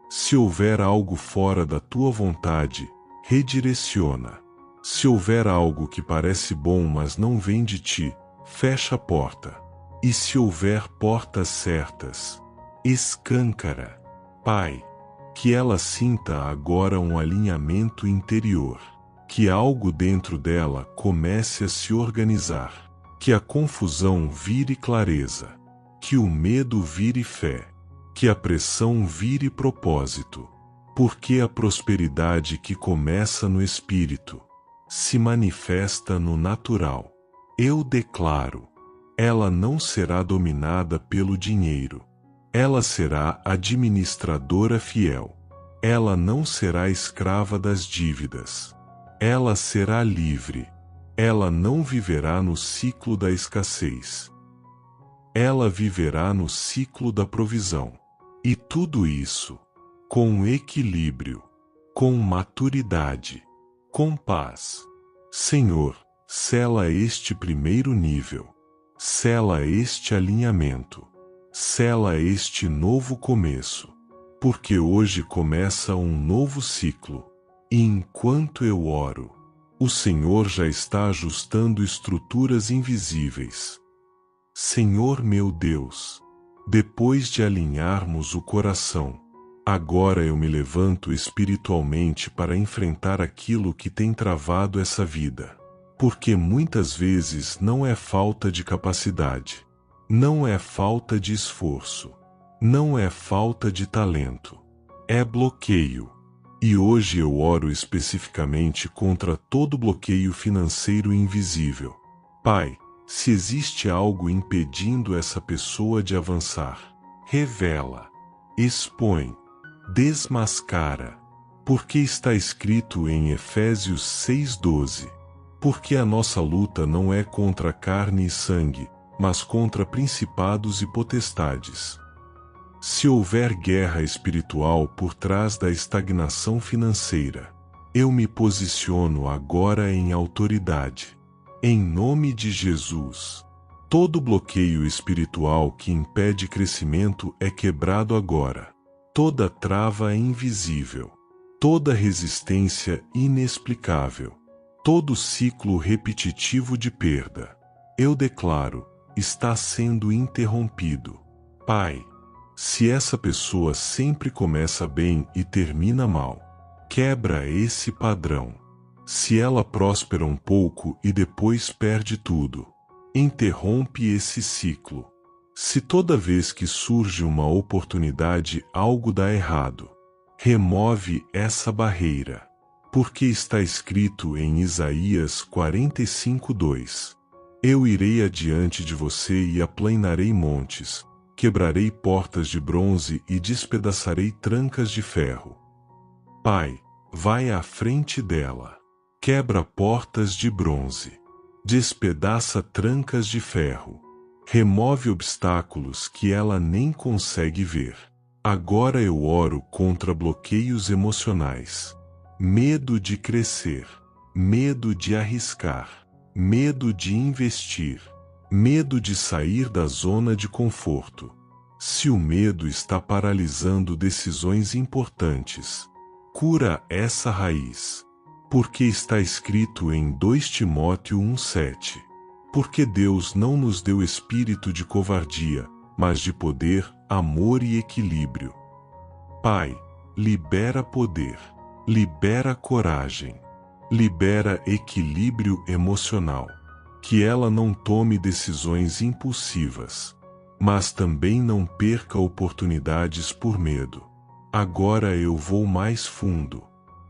Se houver algo fora da tua vontade, redireciona. Se houver algo que parece bom mas não vem de ti, fecha a porta. E se houver portas certas, escâncara. Pai, que ela sinta agora um alinhamento interior. Que algo dentro dela comece a se organizar. Que a confusão vire clareza. Que o medo vire fé. Que a pressão vire propósito. Porque a prosperidade que começa no espírito se manifesta no natural. Eu declaro, ela não será dominada pelo dinheiro. Ela será administradora fiel. Ela não será escrava das dívidas. Ela será livre. Ela não viverá no ciclo da escassez. Ela viverá no ciclo da provisão. E tudo isso, com equilíbrio, com maturidade, com paz. Senhor, sela este primeiro nível. Sela este alinhamento. Sela este novo começo. Porque hoje começa um novo ciclo. E enquanto eu oro, o Senhor já está ajustando estruturas invisíveis. Senhor meu Deus, depois de alinharmos o coração, agora eu me levanto espiritualmente para enfrentar aquilo que tem travado essa vida. Porque muitas vezes não é falta de capacidade, não é falta de esforço, Não é falta de talento. É bloqueio. E hoje eu oro especificamente contra todo bloqueio financeiro invisível. Pai, se existe algo impedindo essa pessoa de avançar, revela, expõe, desmascara. Porque está escrito em Efésios 6,12. Porque a nossa luta não é contra carne e sangue, mas contra principados e potestades. Se houver guerra espiritual por trás da estagnação financeira, eu me posiciono agora em autoridade. Em nome de Jesus, todo bloqueio espiritual que impede crescimento é quebrado agora. Toda trava é invisível, toda resistência inexplicável, todo ciclo repetitivo de perda, eu declaro, está sendo interrompido. Pai, se essa pessoa sempre começa bem e termina mal, quebra esse padrão. Se ela próspera um pouco e depois perde tudo, interrompe esse ciclo. Se toda vez que surge uma oportunidade algo dá errado, remove essa barreira. Porque está escrito em Isaías 45:2. Eu irei adiante de você e aplanarei montes, quebrarei portas de bronze e despedaçarei trancas de ferro. Pai, vai à frente dela. Quebra portas de bronze. Despedaça trancas de ferro. Remove obstáculos que ela nem consegue ver. Agora eu oro contra bloqueios emocionais. Medo de crescer. Medo de arriscar. Medo de investir. Medo de sair da zona de conforto. Se o medo está paralisando decisões importantes, cura essa raiz. Porque está escrito em 2 Timóteo 1,7. Porque Deus não nos deu espírito de covardia, mas de poder, amor e equilíbrio. Pai, libera poder, libera coragem, libera equilíbrio emocional. Que ela não tome decisões impulsivas, mas também não perca oportunidades por medo. Agora eu vou mais fundo.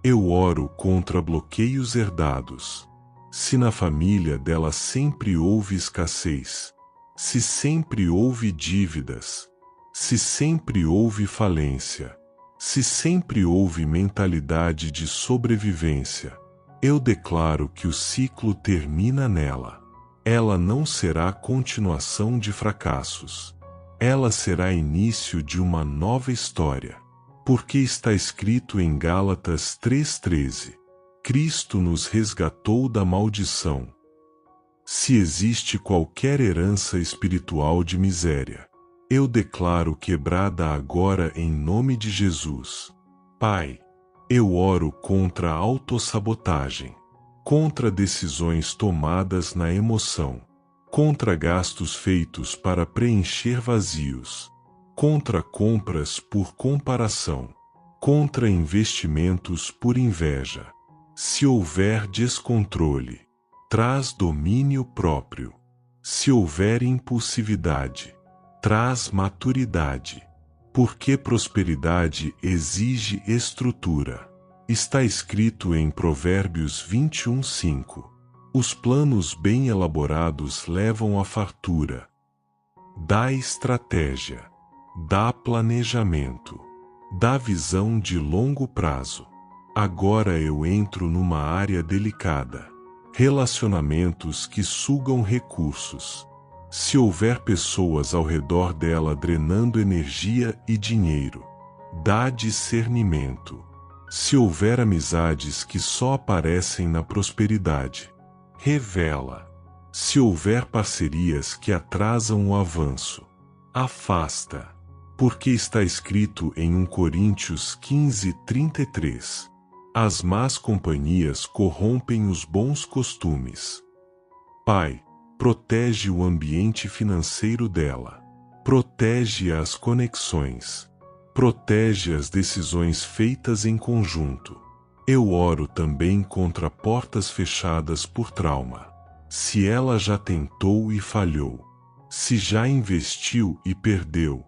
Eu oro contra bloqueios herdados. Se na família dela sempre houve escassez, se sempre houve dívidas, se sempre houve falência, se sempre houve mentalidade de sobrevivência, eu declaro que o ciclo termina nela. Ela não será continuação de fracassos. Ela será início de uma nova história. Porque está escrito em Gálatas 3,13. Cristo nos resgatou da maldição. Se existe qualquer herança espiritual de miséria, eu declaro quebrada agora em nome de Jesus. Pai, eu oro contra a autossabotagem, contra decisões tomadas na emoção, contra gastos feitos para preencher vazios, contra compras por comparação, contra investimentos por inveja. Se houver descontrole, traz domínio próprio. Se houver impulsividade, traz maturidade. Porque prosperidade exige estrutura. Está escrito em Provérbios 21:5. Os planos bem elaborados levam à fartura. Dá estratégia, dá planejamento, dá visão de longo prazo. Agora eu entro numa área delicada. Relacionamentos que sugam recursos. Se houver pessoas ao redor dela drenando energia e dinheiro, dá discernimento. Se houver amizades que só aparecem na prosperidade, revela. Se houver parcerias que atrasam o avanço, afasta. Porque está escrito em 1 Coríntios 15:33. As más companhias corrompem os bons costumes. Pai, protege o ambiente financeiro dela. Protege as conexões. Protege as decisões feitas em conjunto. Eu oro também contra portas fechadas por trauma. Se ela já tentou e falhou, se já investiu e perdeu,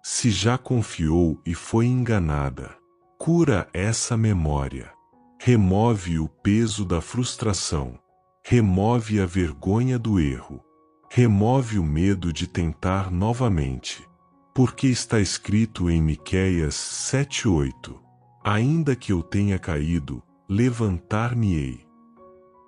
Se já confiou e foi enganada, cura essa memória. Remove o peso da frustração. Remove a vergonha do erro. Remove o medo de tentar novamente. Porque está escrito em Miqueias 7:8: ainda que eu tenha caído, levantar-me-ei.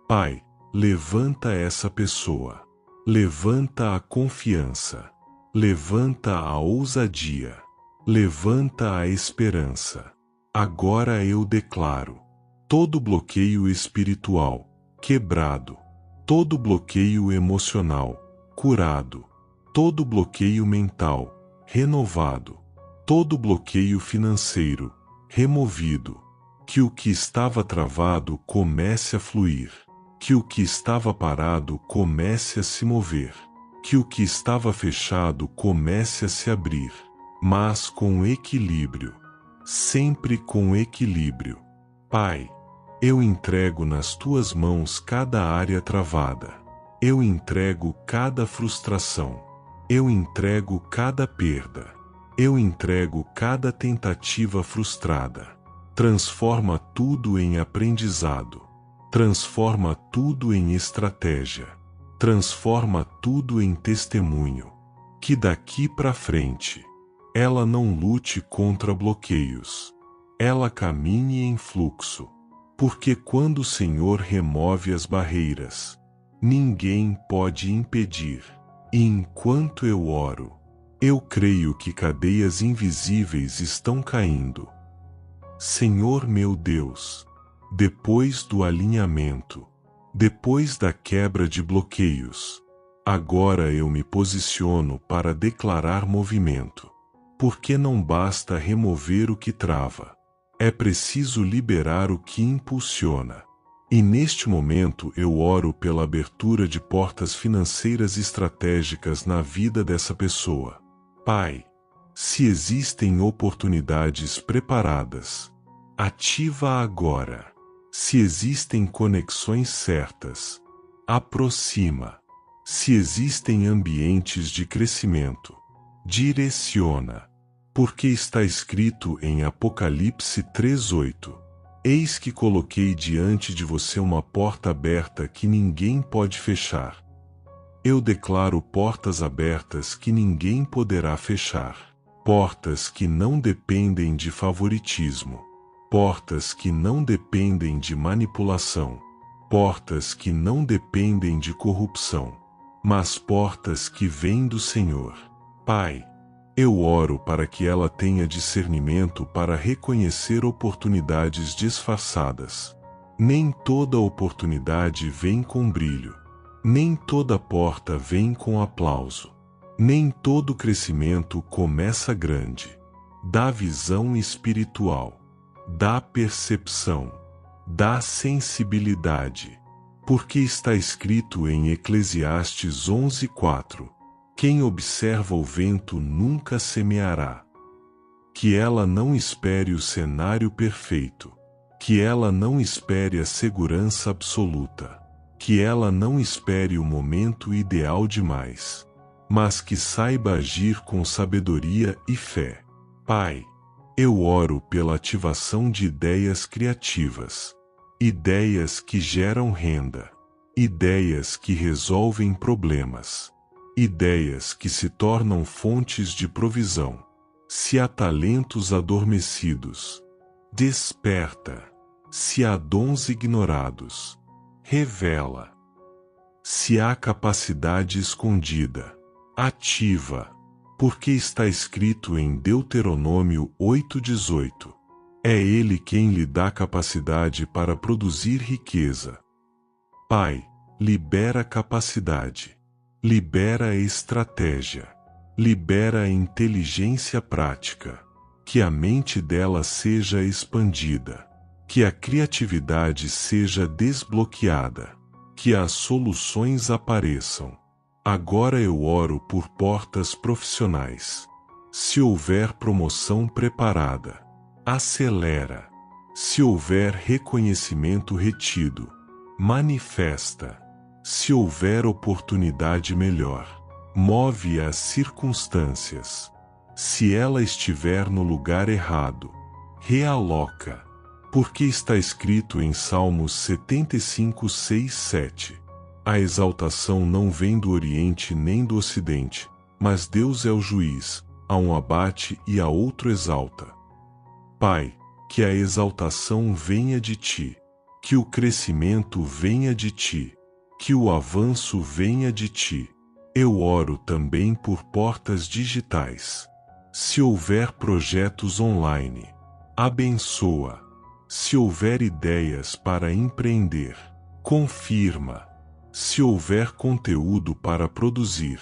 Pai, levanta essa pessoa. Levanta a confiança. Levanta a ousadia. Levanta a esperança. Agora eu declaro: todo bloqueio espiritual quebrado, todo bloqueio emocional curado, todo bloqueio mental renovado, todo bloqueio financeiro removido. Que o que estava travado comece a fluir. Que o que estava parado comece a se mover. Que o que estava fechado comece a se abrir, mas com equilíbrio, sempre com equilíbrio. Pai, eu entrego nas tuas mãos cada área travada. Eu entrego cada frustração. Eu entrego cada perda. Eu entrego cada tentativa frustrada. Transforma tudo em aprendizado. Transforma tudo em estratégia. Transforma tudo em testemunho. Que daqui para frente, ela não lute contra bloqueios. Ela caminhe em fluxo. Porque quando o Senhor remove as barreiras, ninguém pode impedir. E enquanto eu oro, eu creio que cadeias invisíveis estão caindo. Senhor meu Deus, depois do alinhamento, depois da quebra de bloqueios, agora eu me posiciono para declarar movimento. Porque não basta remover o que trava. É preciso liberar o que impulsiona. E neste momento eu oro pela abertura de portas financeiras estratégicas na vida dessa pessoa. Pai, se existem oportunidades preparadas, ativa agora. Se existem conexões certas, aproxima. Se existem ambientes de crescimento, direciona. Porque está escrito em Apocalipse 3:8: eis que coloquei diante de você uma porta aberta que ninguém pode fechar. Eu declaro portas abertas que ninguém poderá fechar. Portas que não dependem de favoritismo. Portas que não dependem de manipulação. Portas que não dependem de corrupção. Mas portas que vêm do Senhor. Pai, eu oro para que ela tenha discernimento para reconhecer oportunidades disfarçadas. Nem toda oportunidade vem com brilho. Nem toda porta vem com aplauso. Nem todo crescimento começa grande. Dá visão espiritual. Dá percepção. Dá sensibilidade. Porque está escrito em Eclesiastes 11:4: quem observa o vento nunca semeará. Que ela não espere o cenário perfeito. Que ela não espere a segurança absoluta. Que ela não espere o momento ideal demais. Mas que saiba agir com sabedoria e fé. Pai, eu oro pela ativação de ideias criativas. Ideias que geram renda. Ideias que resolvem problemas. Ideias que se tornam fontes de provisão. Se há talentos adormecidos, desperta. Se há dons ignorados, revela. Se há capacidade escondida, ativa. Porque está escrito em Deuteronômio 8:18: é Ele quem lhe dá capacidade para produzir riqueza. Pai, libera capacidade. Libera a estratégia. Libera a inteligência prática. Que a mente dela seja expandida. Que a criatividade seja desbloqueada. Que as soluções apareçam. Agora eu oro por portas profissionais. Se houver promoção preparada, acelera. Se houver reconhecimento retido, manifesta. Se houver oportunidade melhor, move as circunstâncias. Se ela estiver no lugar errado, realoca. Porque está escrito em Salmos 75, 6, 7. A exaltação não vem do Oriente nem do Ocidente, mas Deus é o juiz, a um abate e a outro exalta. Pai, que a exaltação venha de Ti, que o crescimento venha de Ti, que o avanço venha de Ti. Eu oro também por portas digitais. Se houver projetos online, abençoa. Se houver ideias para empreender, confirma. Se houver conteúdo para produzir,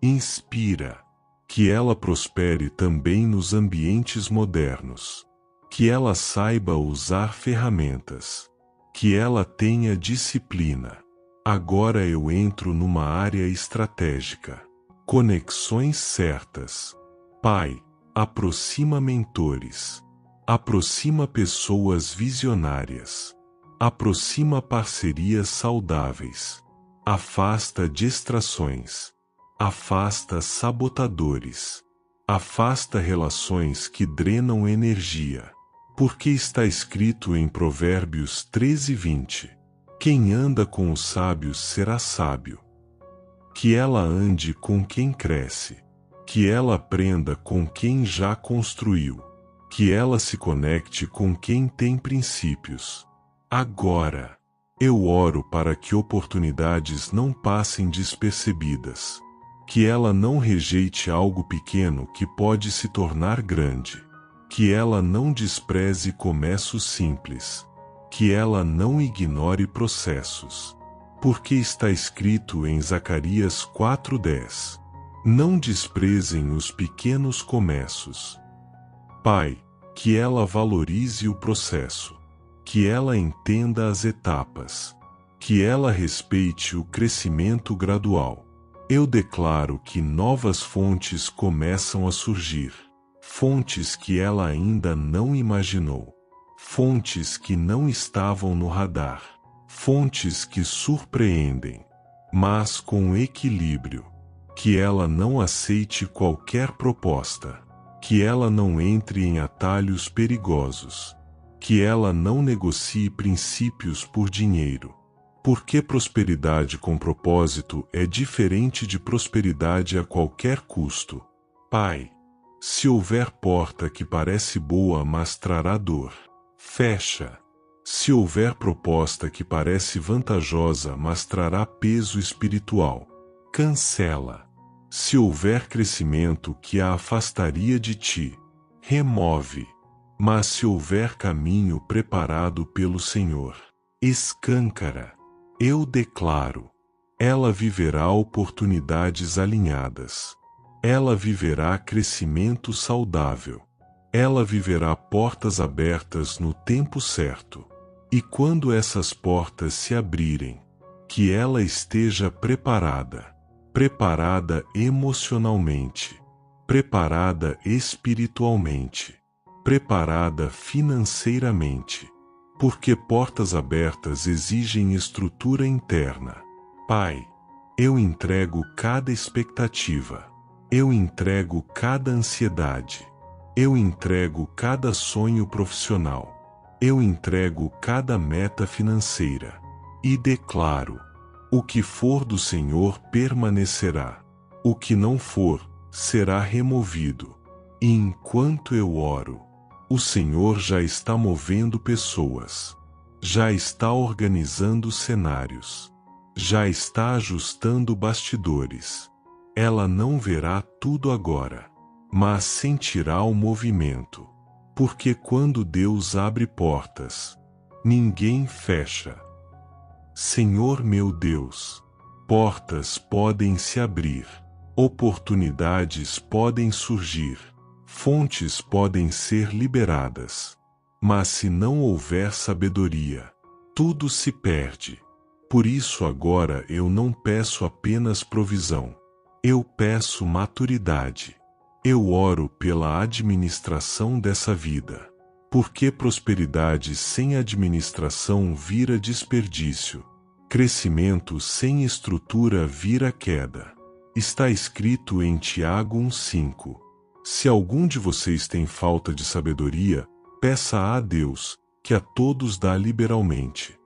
inspira. Que ela prospere também nos ambientes modernos. Que ela saiba usar ferramentas. Que ela tenha disciplina. Agora eu entro numa área estratégica. Conexões certas. Pai, aproxima mentores. Aproxima pessoas visionárias. Aproxima parcerias saudáveis. Afasta distrações. Afasta sabotadores. Afasta relações que drenam energia. Porque está escrito em Provérbios 13, 20. Quem anda com os sábios será sábio. Que ela ande com quem cresce. Que ela aprenda com quem já construiu. Que ela se conecte com quem tem princípios. Agora, eu oro para que oportunidades não passem despercebidas. Que ela não rejeite algo pequeno que pode se tornar grande. Que ela não despreze começos simples. Que ela não ignore processos. Porque está escrito em Zacarias 4:10. Não desprezem os pequenos começos. Pai, que ela valorize o processo. Que ela entenda as etapas. Que ela respeite o crescimento gradual. Eu declaro que novas fontes começam a surgir. Fontes que ela ainda não imaginou. Fontes que não estavam no radar. Fontes que surpreendem, mas com equilíbrio. Que ela não aceite qualquer proposta. Que ela não entre em atalhos perigosos. Que ela não negocie princípios por dinheiro. Porque prosperidade com propósito é diferente de prosperidade a qualquer custo. Pai, se houver porta que parece boa mas trará dor, fecha. Se houver proposta que parece vantajosa mas trará peso espiritual, cancela. Se houver crescimento que a afastaria de Ti, remove. Mas se houver caminho preparado pelo Senhor, escâncara. Eu declaro, ela viverá oportunidades alinhadas. Ela viverá crescimento saudável. Ela viverá portas abertas no tempo certo. E quando essas portas se abrirem, que ela esteja preparada. Preparada emocionalmente. Preparada espiritualmente. Preparada financeiramente. Porque portas abertas exigem estrutura interna. Pai, eu entrego cada expectativa. Eu entrego cada ansiedade. Eu entrego cada sonho profissional. Eu entrego cada meta financeira. E declaro: o que for do Senhor permanecerá. O que não for, será removido. E enquanto eu oro, o Senhor já está movendo pessoas. Já está organizando cenários. Já está ajustando bastidores. Ela não verá tudo agora, mas sentirá o movimento. Porque quando Deus abre portas, ninguém fecha. Senhor meu Deus, portas podem se abrir, oportunidades podem surgir, fontes podem ser liberadas. Mas se não houver sabedoria, tudo se perde. Por isso agora eu não peço apenas provisão. Eu peço maturidade. Eu oro pela administração dessa vida. Porque prosperidade sem administração vira desperdício. Crescimento sem estrutura vira queda. Está escrito em Tiago 1:5. Se algum de vocês tem falta de sabedoria, peça a Deus, que a todos dá liberalmente.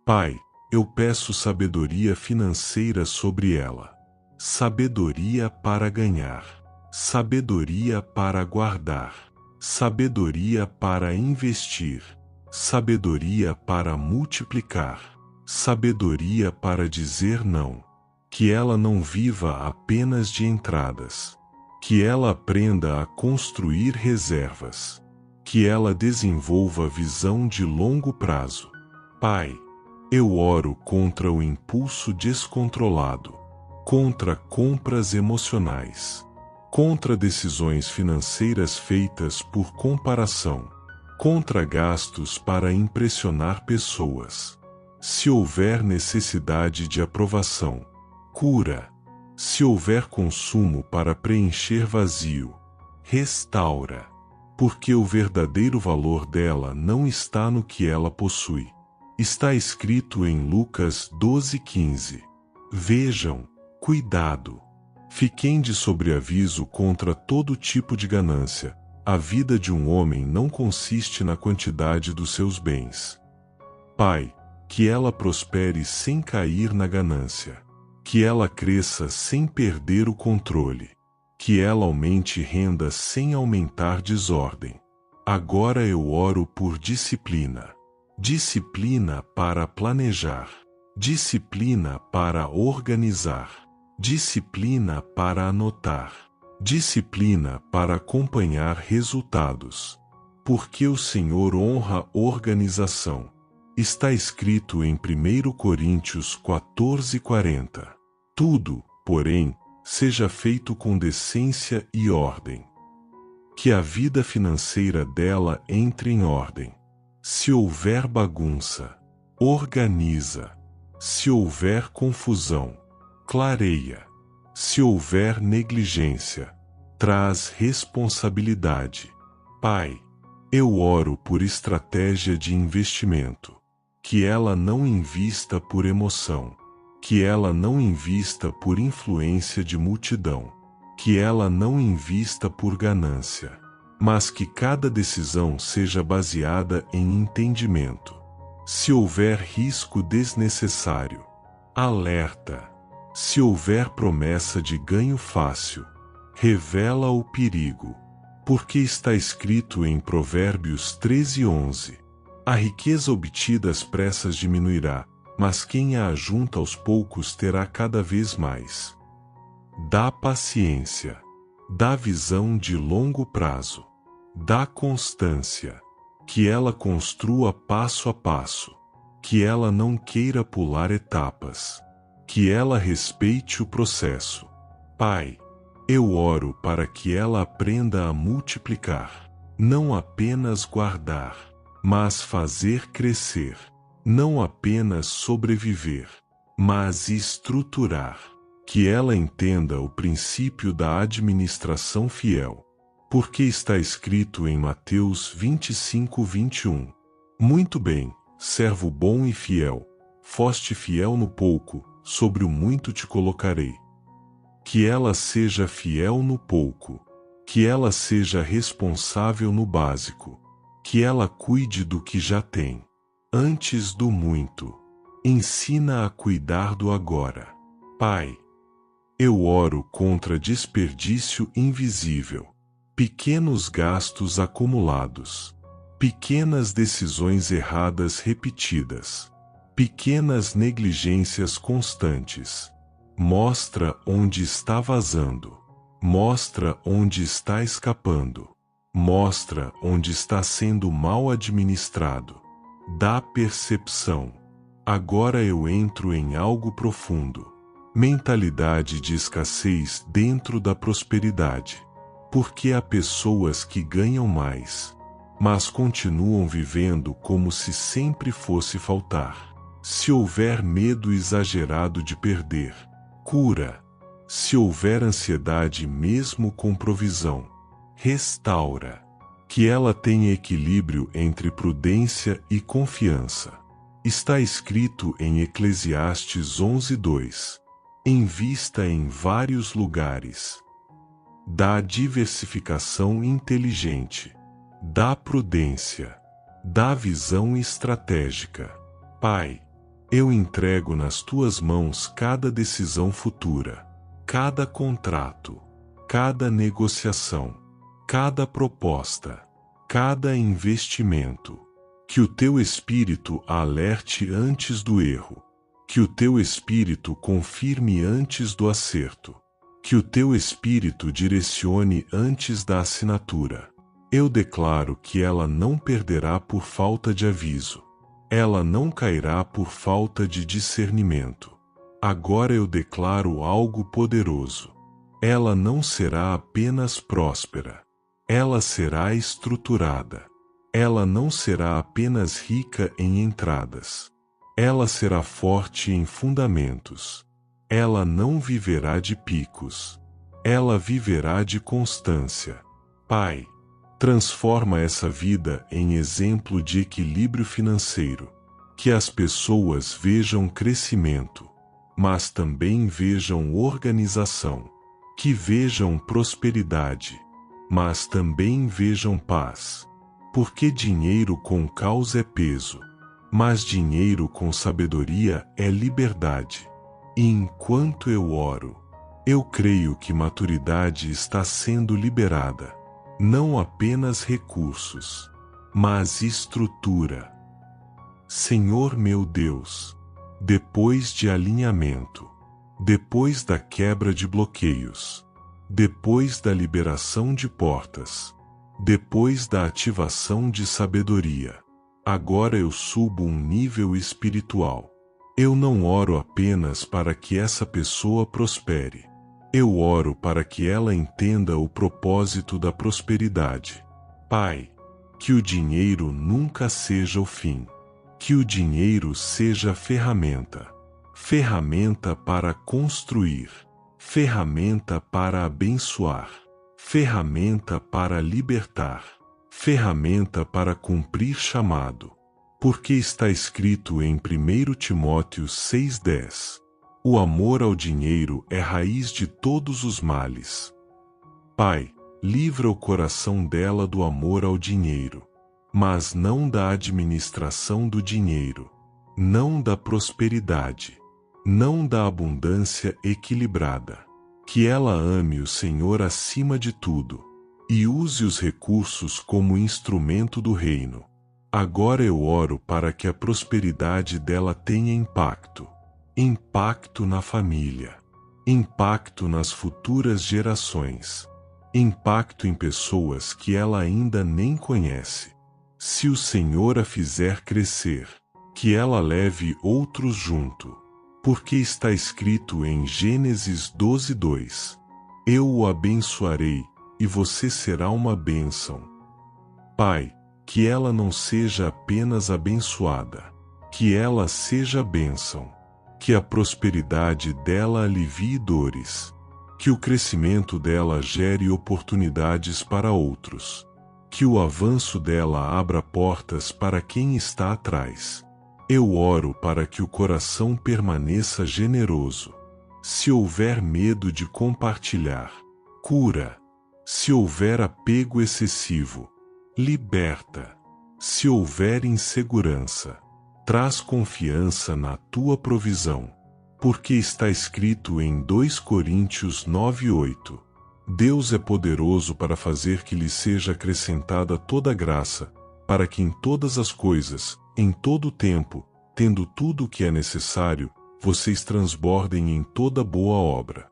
Pai, eu peço sabedoria financeira sobre ela. Sabedoria para ganhar. Sabedoria para guardar. Sabedoria para investir. Sabedoria para multiplicar. Sabedoria para dizer não. Que ela não viva apenas de entradas. Que ela aprenda a construir reservas. Que ela desenvolva visão de longo prazo. Pai, eu oro contra o impulso descontrolado, contra compras emocionais, contra decisões financeiras feitas por comparação, contra gastos para impressionar pessoas. Se houver necessidade de aprovação, cura. Se houver consumo para preencher vazio, restaura. Porque o verdadeiro valor dela não está no que ela possui. Está escrito em Lucas 12:15. Vejam, cuidado. Fiquem de sobreaviso contra todo tipo de ganância. A vida de um homem não consiste na quantidade dos seus bens. Pai, que ela prospere sem cair na ganância. Que ela cresça sem perder o controle. Que ela aumente renda sem aumentar desordem. Agora eu oro por disciplina. Disciplina para planejar. Disciplina para organizar. Disciplina para anotar. Disciplina para acompanhar resultados. Porque o Senhor honra organização. Está escrito em 1 Coríntios 14:40. Tudo, porém, seja feito com decência e ordem. Que a vida financeira dela entre em ordem. Se houver bagunça, organiza. Se houver confusão, clareia. Se houver negligência, traz responsabilidade. Pai, eu oro por estratégia de investimento. Que ela não invista por emoção. Que ela não invista por influência de multidão. Que ela não invista por ganância. Mas que cada decisão seja baseada em entendimento. Se houver risco desnecessário, alerta. Se houver promessa de ganho fácil, revela o perigo. Porque está escrito em Provérbios 13:11. A riqueza obtida às pressas diminuirá, mas quem a ajunta aos poucos terá cada vez mais. Dá paciência. Dá visão de longo prazo. Dá constância. Que ela construa passo a passo. Que ela não queira pular etapas. Que ela respeite o processo. Pai, eu oro para que ela aprenda a multiplicar. Não apenas guardar, mas fazer crescer. Não apenas sobreviver, mas estruturar. Que ela entenda o princípio da administração fiel. Porque está escrito em Mateus 25:21. Muito bem, servo bom e fiel. Foste fiel no pouco, sobre o muito te colocarei. Que ela seja fiel no pouco. Que ela seja responsável no básico. Que ela cuide do que já tem. Antes do muito. Ensina a cuidar do agora. Pai, eu oro contra desperdício invisível. Pequenos gastos acumulados. Pequenas decisões erradas repetidas. Pequenas negligências constantes. Mostra onde está vazando. Mostra onde está escapando. Mostra onde está sendo mal administrado. Dá percepção. Agora eu entro em algo profundo. Mentalidade de escassez dentro da prosperidade. Porque há pessoas que ganham mais, mas continuam vivendo como se sempre fosse faltar. Se houver medo exagerado de perder, cura. Se houver ansiedade mesmo com provisão, restaura. Que ela tenha equilíbrio entre prudência e confiança. Está escrito em Eclesiastes 11:2. Invista em vários lugares. dá diversificação inteligente, dá prudência, dá visão estratégica. Pai, eu entrego nas tuas mãos cada decisão futura, cada contrato, cada negociação, cada proposta, cada investimento. Que o teu Espírito a alerte antes do erro, que o teu Espírito confirme antes do acerto, que o teu Espírito direcione antes da assinatura. Eu declaro que ela não perderá por falta de aviso. Ela não cairá por falta de discernimento. Agora eu declaro algo poderoso. Ela não será apenas próspera. Ela será estruturada. Ela não será apenas rica em entradas. Ela será forte em fundamentos. Ela não viverá de picos. Ela viverá de constância. Pai, transforma essa vida em exemplo de equilíbrio financeiro. Que as pessoas vejam crescimento, mas também vejam organização. Que vejam prosperidade, mas também vejam paz. Porque dinheiro com causa é peso, mas dinheiro com sabedoria é liberdade. E enquanto eu oro, eu creio que maturidade está sendo liberada. Não apenas recursos, mas estrutura. Senhor meu Deus, depois de alinhamento, depois da quebra de bloqueios, depois da liberação de portas, depois da ativação de sabedoria, agora eu subo um nível espiritual. Eu não oro apenas para que essa pessoa prospere. Eu oro para que ela entenda o propósito da prosperidade. Pai, que o dinheiro nunca seja o fim. Que o dinheiro seja ferramenta. Ferramenta para construir. Ferramenta para abençoar. Ferramenta para libertar. Ferramenta para cumprir chamado. Porque está escrito em 1 Timóteo 6,10. O amor ao dinheiro é raiz de todos os males. Pai, livra o coração dela do amor ao dinheiro, mas não da administração do dinheiro, não da prosperidade, não da abundância equilibrada. Que ela ame o Senhor acima de tudo e use os recursos como instrumento do reino. Agora eu oro para que a prosperidade dela tenha impacto. Impacto na família, impacto nas futuras gerações, impacto em pessoas que ela ainda nem conhece. Se o Senhor a fizer crescer, que ela leve outros junto, porque está escrito em Gênesis 12:2. Eu o abençoarei, e você será uma bênção. Pai, que ela não seja apenas abençoada, que ela seja bênção. Que a prosperidade dela alivie dores. Que o crescimento dela gere oportunidades para outros. Que o avanço dela abra portas para quem está atrás. Eu oro para que o coração permaneça generoso. Se houver medo de compartilhar, cura. Se houver apego excessivo, liberta. Se houver insegurança, traz confiança na tua provisão, porque está escrito em 2 Coríntios 9:8. Deus é poderoso para fazer que lhe seja acrescentada toda graça, para que em todas as coisas, em todo o tempo, tendo tudo o que é necessário, vocês transbordem em toda boa obra.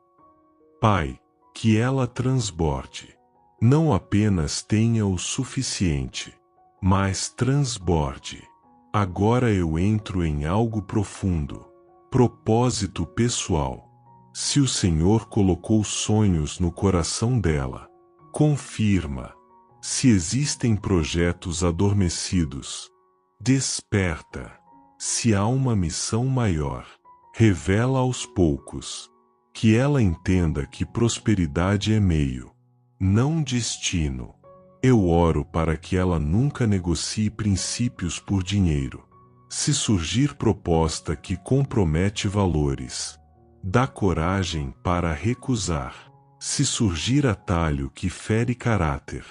Pai, que ela transborde. Não apenas tenha o suficiente, mas transborde. Agora eu entro em algo profundo. Propósito pessoal. Se o Senhor colocou sonhos no coração dela, confirma. Se existem projetos adormecidos, desperta. Se há uma missão maior, revela aos poucos. Que ela entenda que prosperidade é meio, não destino. Eu oro para que ela nunca negocie princípios por dinheiro. Se surgir proposta que compromete valores, dá coragem para recusar. Se surgir atalho que fere caráter,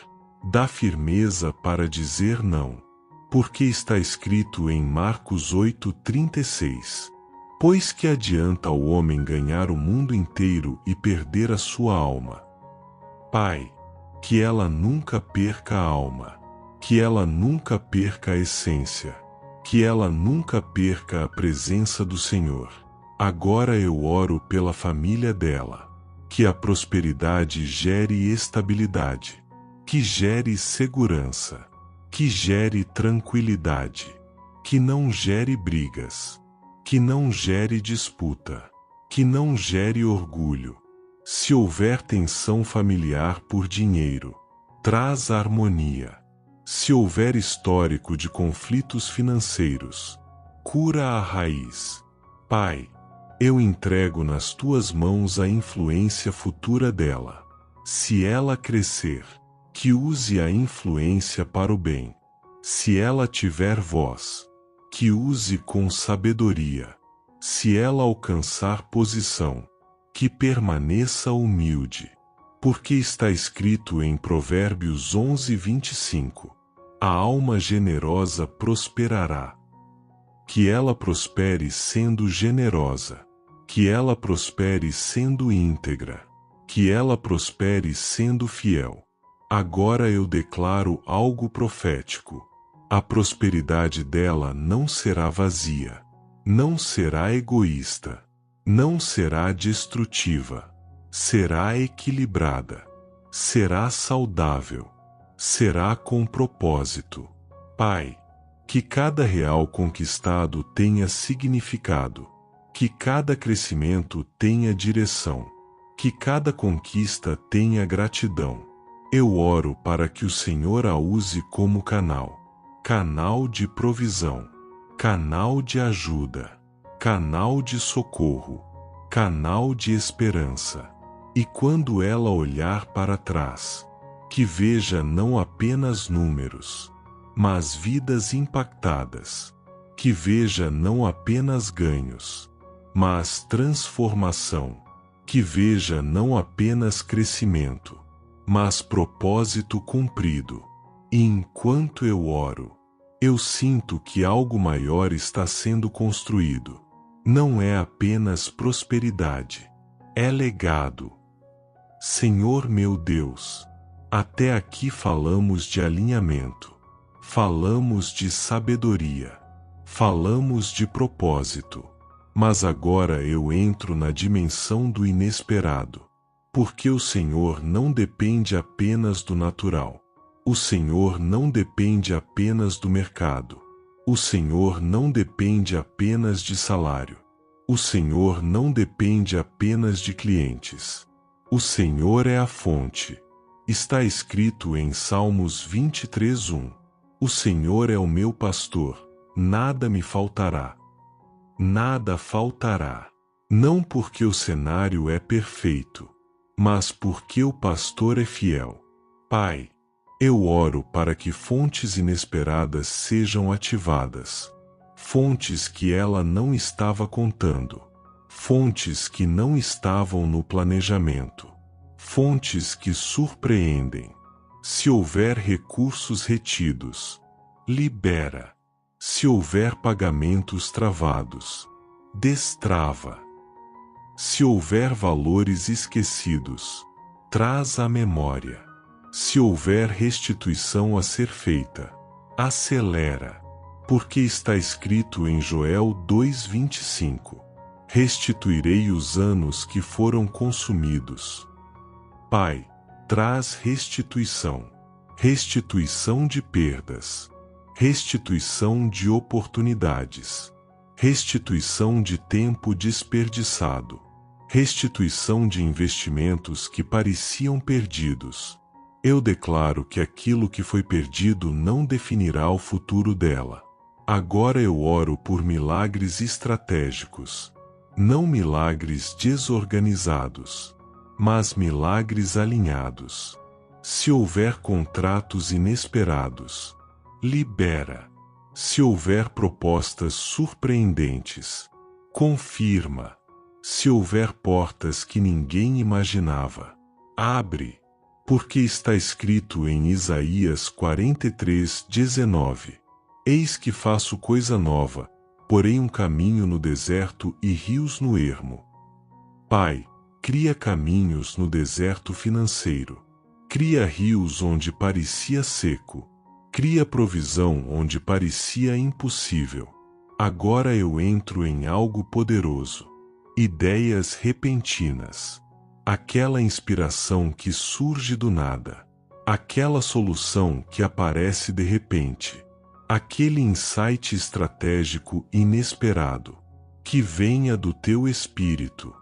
dá firmeza para dizer não. Porque está escrito em Marcos 8,36: Pois que adianta ao homem ganhar o mundo inteiro e perder a sua alma? Pai, que ela nunca perca a alma, que ela nunca perca a essência, que ela nunca perca a presença do Senhor. Agora eu oro pela família dela, que a prosperidade gere estabilidade, que gere segurança, que gere tranquilidade, que não gere brigas, que não gere disputa, que não gere orgulho. Se houver tensão familiar por dinheiro, traz harmonia. Se houver histórico de conflitos financeiros, cura a raiz. Pai, eu entrego nas tuas mãos a influência futura dela. Se ela crescer, que use a influência para o bem. Se ela tiver voz, que use com sabedoria. Se ela alcançar posição, que permaneça humilde. Porque está escrito em Provérbios 11:25: A alma generosa prosperará. Que ela prospere sendo generosa. Que ela prospere sendo íntegra. Que ela prospere sendo fiel. Agora eu declaro algo profético. A prosperidade dela não será vazia. Não será egoísta. Não será destrutiva. Será equilibrada. Será saudável. Será com propósito. Pai, que cada real conquistado tenha significado. Que cada crescimento tenha direção. Que cada conquista tenha gratidão. Eu oro para que o Senhor a use como canal. Canal de provisão. Canal de ajuda. Canal de socorro. Canal de esperança. E quando ela olhar para trás, que veja não apenas números, mas vidas impactadas. Que veja não apenas ganhos, mas transformação. Que veja não apenas crescimento, mas propósito cumprido. E enquanto eu oro, eu sinto que algo maior está sendo construído. Não é apenas prosperidade, é legado. Senhor meu Deus, até aqui falamos de alinhamento, falamos de sabedoria, falamos de propósito, mas agora eu entro na dimensão do inesperado, porque o Senhor não depende apenas do natural. O Senhor não depende apenas do mercado. O Senhor não depende apenas de salário. O Senhor não depende apenas de clientes. O Senhor é a fonte. Está escrito em Salmos 23:1. O Senhor é o meu pastor, nada me faltará. Nada faltará. Não porque o cenário é perfeito, mas porque o pastor é fiel. Pai, eu oro para que fontes inesperadas sejam ativadas. Fontes que ela não estava contando. Fontes que não estavam no planejamento. Fontes que surpreendem. Se houver recursos retidos, libera. Se houver pagamentos travados, destrava. Se houver valores esquecidos, traz à memória. Se houver restituição a ser feita, acelera. Porque está escrito em Joel 2:25: Restituirei os anos que foram consumidos. Pai, traz restituição. Restituição de perdas. Restituição de oportunidades. Restituição de tempo desperdiçado. Restituição de investimentos que pareciam perdidos. Eu declaro que aquilo que foi perdido não definirá o futuro dela. Agora eu oro por milagres estratégicos. Não milagres desorganizados, mas milagres alinhados. Se houver contratos inesperados, libera. Se houver propostas surpreendentes, confirma. Se houver portas que ninguém imaginava, Abre, porque está escrito em Isaías 43:19: Eis que faço coisa nova, porém um caminho no deserto e rios no ermo. Pai, cria caminhos no deserto financeiro. Cria rios onde parecia seco. Cria provisão onde parecia impossível. Agora eu entro em algo poderoso. Ideias repentinas. Aquela inspiração que surge do nada. Aquela solução que aparece de repente. Aquele insight estratégico inesperado. Que venha do teu espírito.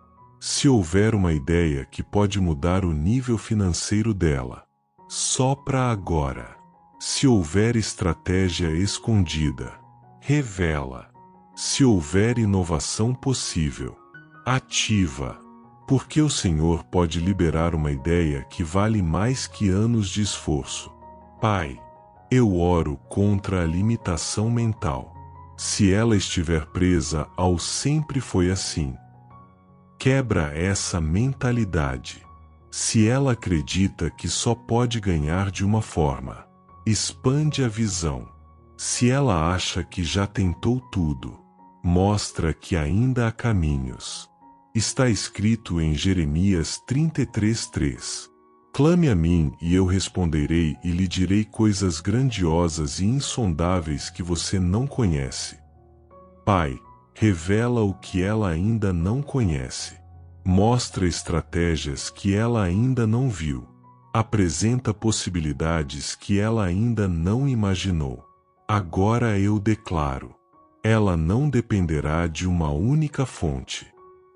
Se houver uma ideia que pode mudar o nível financeiro dela, sopra agora. Se houver estratégia escondida, revela. Se houver inovação possível, ativa. Porque o Senhor pode liberar uma ideia que vale mais que anos de esforço. Pai, eu oro contra a limitação mental. Se ela estiver presa ao sempre foi assim, quebra essa mentalidade. Se ela acredita que só pode ganhar de uma forma, expande a visão. Se ela acha que já tentou tudo, mostra que ainda há caminhos. Está escrito em Jeremias 33:3. Clame a mim e eu responderei e lhe direi coisas grandiosas e insondáveis que você não conhece. Pai, revela o que ela ainda não conhece. Mostra estratégias que ela ainda não viu. Apresenta possibilidades que ela ainda não imaginou. Agora eu declaro: ela não dependerá de uma única fonte.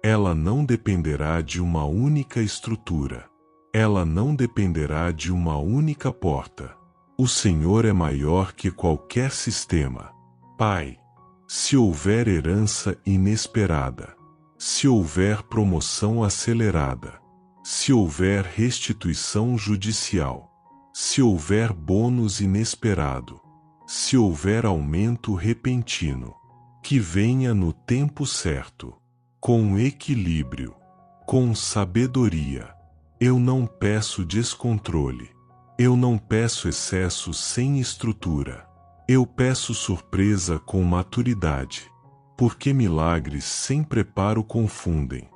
Ela não dependerá de uma única estrutura. Ela não dependerá de uma única porta. O Senhor é maior que qualquer sistema. Pai, se houver herança inesperada, se houver promoção acelerada, se houver restituição judicial, se houver bônus inesperado, se houver aumento repentino, que venha no tempo certo, com equilíbrio, com sabedoria. Eu não peço descontrole. Eu não peço excesso sem estrutura. Eu peço surpresa com maturidade, porque milagres sem preparo confundem,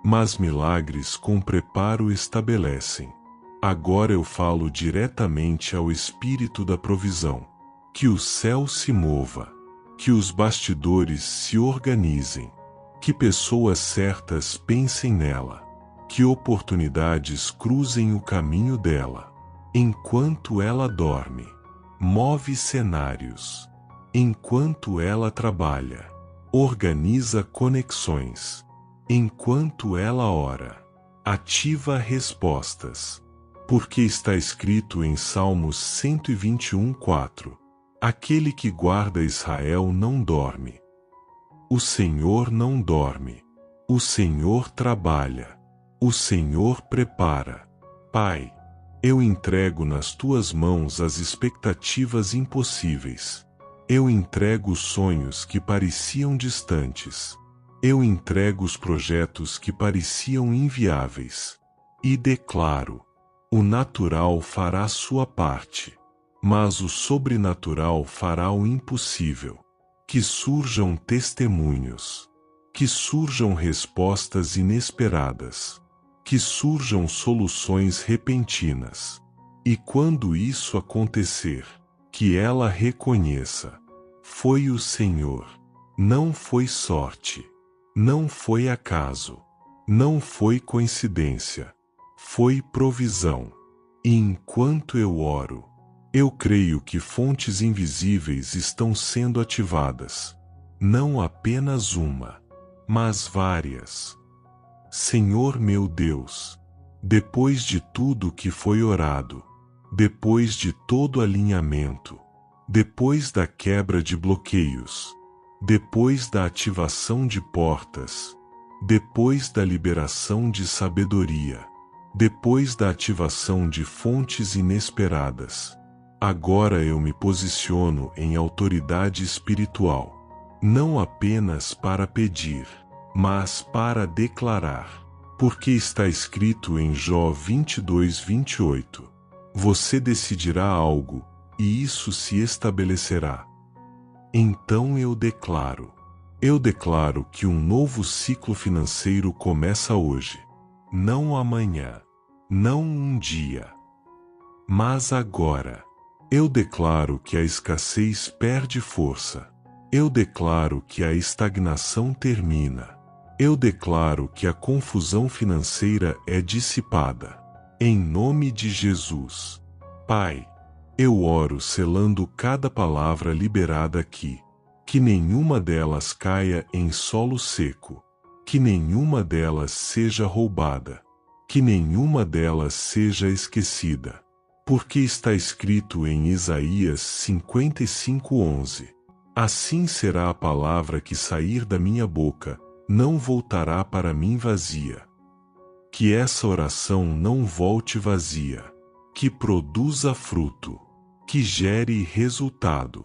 mas milagres com preparo estabelecem. Agora eu falo diretamente ao Espírito da provisão. Que o céu se mova, que os bastidores se organizem, que pessoas certas pensem nela, que oportunidades cruzem o caminho dela. Enquanto ela dorme, move cenários. Enquanto ela trabalha, organiza conexões. Enquanto ela ora, ativa respostas. Porque está escrito em Salmos 121:4: Aquele que guarda Israel não dorme. O Senhor não dorme. O Senhor trabalha. O Senhor prepara. Pai, eu entrego nas tuas mãos as expectativas impossíveis. Eu entrego os sonhos que pareciam distantes. Eu entrego os projetos que pareciam inviáveis. E declaro: o natural fará sua parte, mas o sobrenatural fará o impossível. Que surjam testemunhos. Que surjam respostas inesperadas. Que surjam soluções repentinas. E quando isso acontecer, que ela reconheça: foi o Senhor. Não foi sorte. Não foi acaso. Não foi coincidência. Foi provisão. E enquanto eu oro, eu creio que fontes invisíveis estão sendo ativadas. Não apenas uma, mas várias. Senhor meu Deus, depois de tudo que foi orado, depois de todo alinhamento, depois da quebra de bloqueios, depois da ativação de portas, depois da liberação de sabedoria, depois da ativação de fontes inesperadas, agora eu me posiciono em autoridade espiritual, não apenas para pedir, mas para declarar: Porque está escrito em Jó 22:28. Você decidirá algo, e isso se estabelecerá. Então eu declaro que um novo ciclo financeiro começa hoje. Não amanhã, não um dia, mas agora. Eu declaro que a escassez perde força. Eu declaro que a estagnação termina. Eu declaro que a confusão financeira é dissipada. Em nome de Jesus. Pai, eu oro selando cada palavra liberada aqui. Que nenhuma delas caia em solo seco. Que nenhuma delas seja roubada. Que nenhuma delas seja esquecida. Porque está escrito em Isaías 55:11. Assim será a palavra que sair da minha boca, não voltará para mim vazia. Que essa oração não volte vazia. Que produza fruto. Que gere resultado.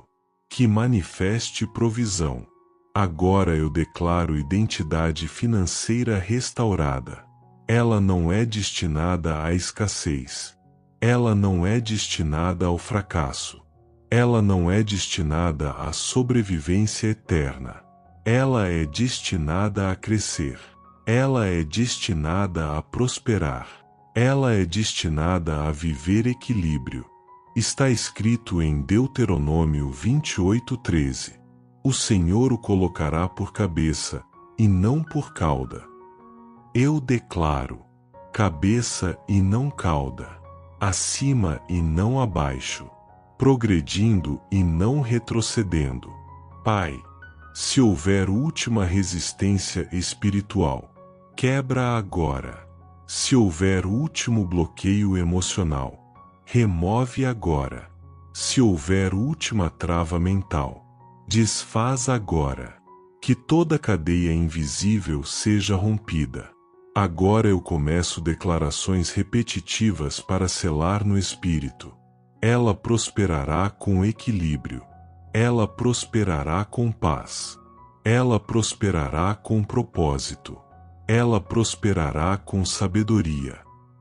Que manifeste provisão. Agora eu declaro identidade financeira restaurada. Ela não é destinada à escassez. Ela não é destinada ao fracasso. Ela não é destinada à sobrevivência eterna. Ela é destinada a crescer. Ela é destinada a prosperar. Ela é destinada a viver equilíbrio. Está escrito em Deuteronômio 28:13. O Senhor o colocará por cabeça, e não por cauda. Eu declaro: cabeça e não cauda. Acima e não abaixo, progredindo e não retrocedendo. Pai, se houver última resistência espiritual, quebra agora. Se houver último bloqueio emocional, remove agora. Se houver última trava mental, desfaz agora. Que toda cadeia invisível seja rompida. Agora eu começo declarações repetitivas para selar no espírito. Ela prosperará com equilíbrio. Ela prosperará com paz. Ela prosperará com propósito. Ela prosperará com sabedoria.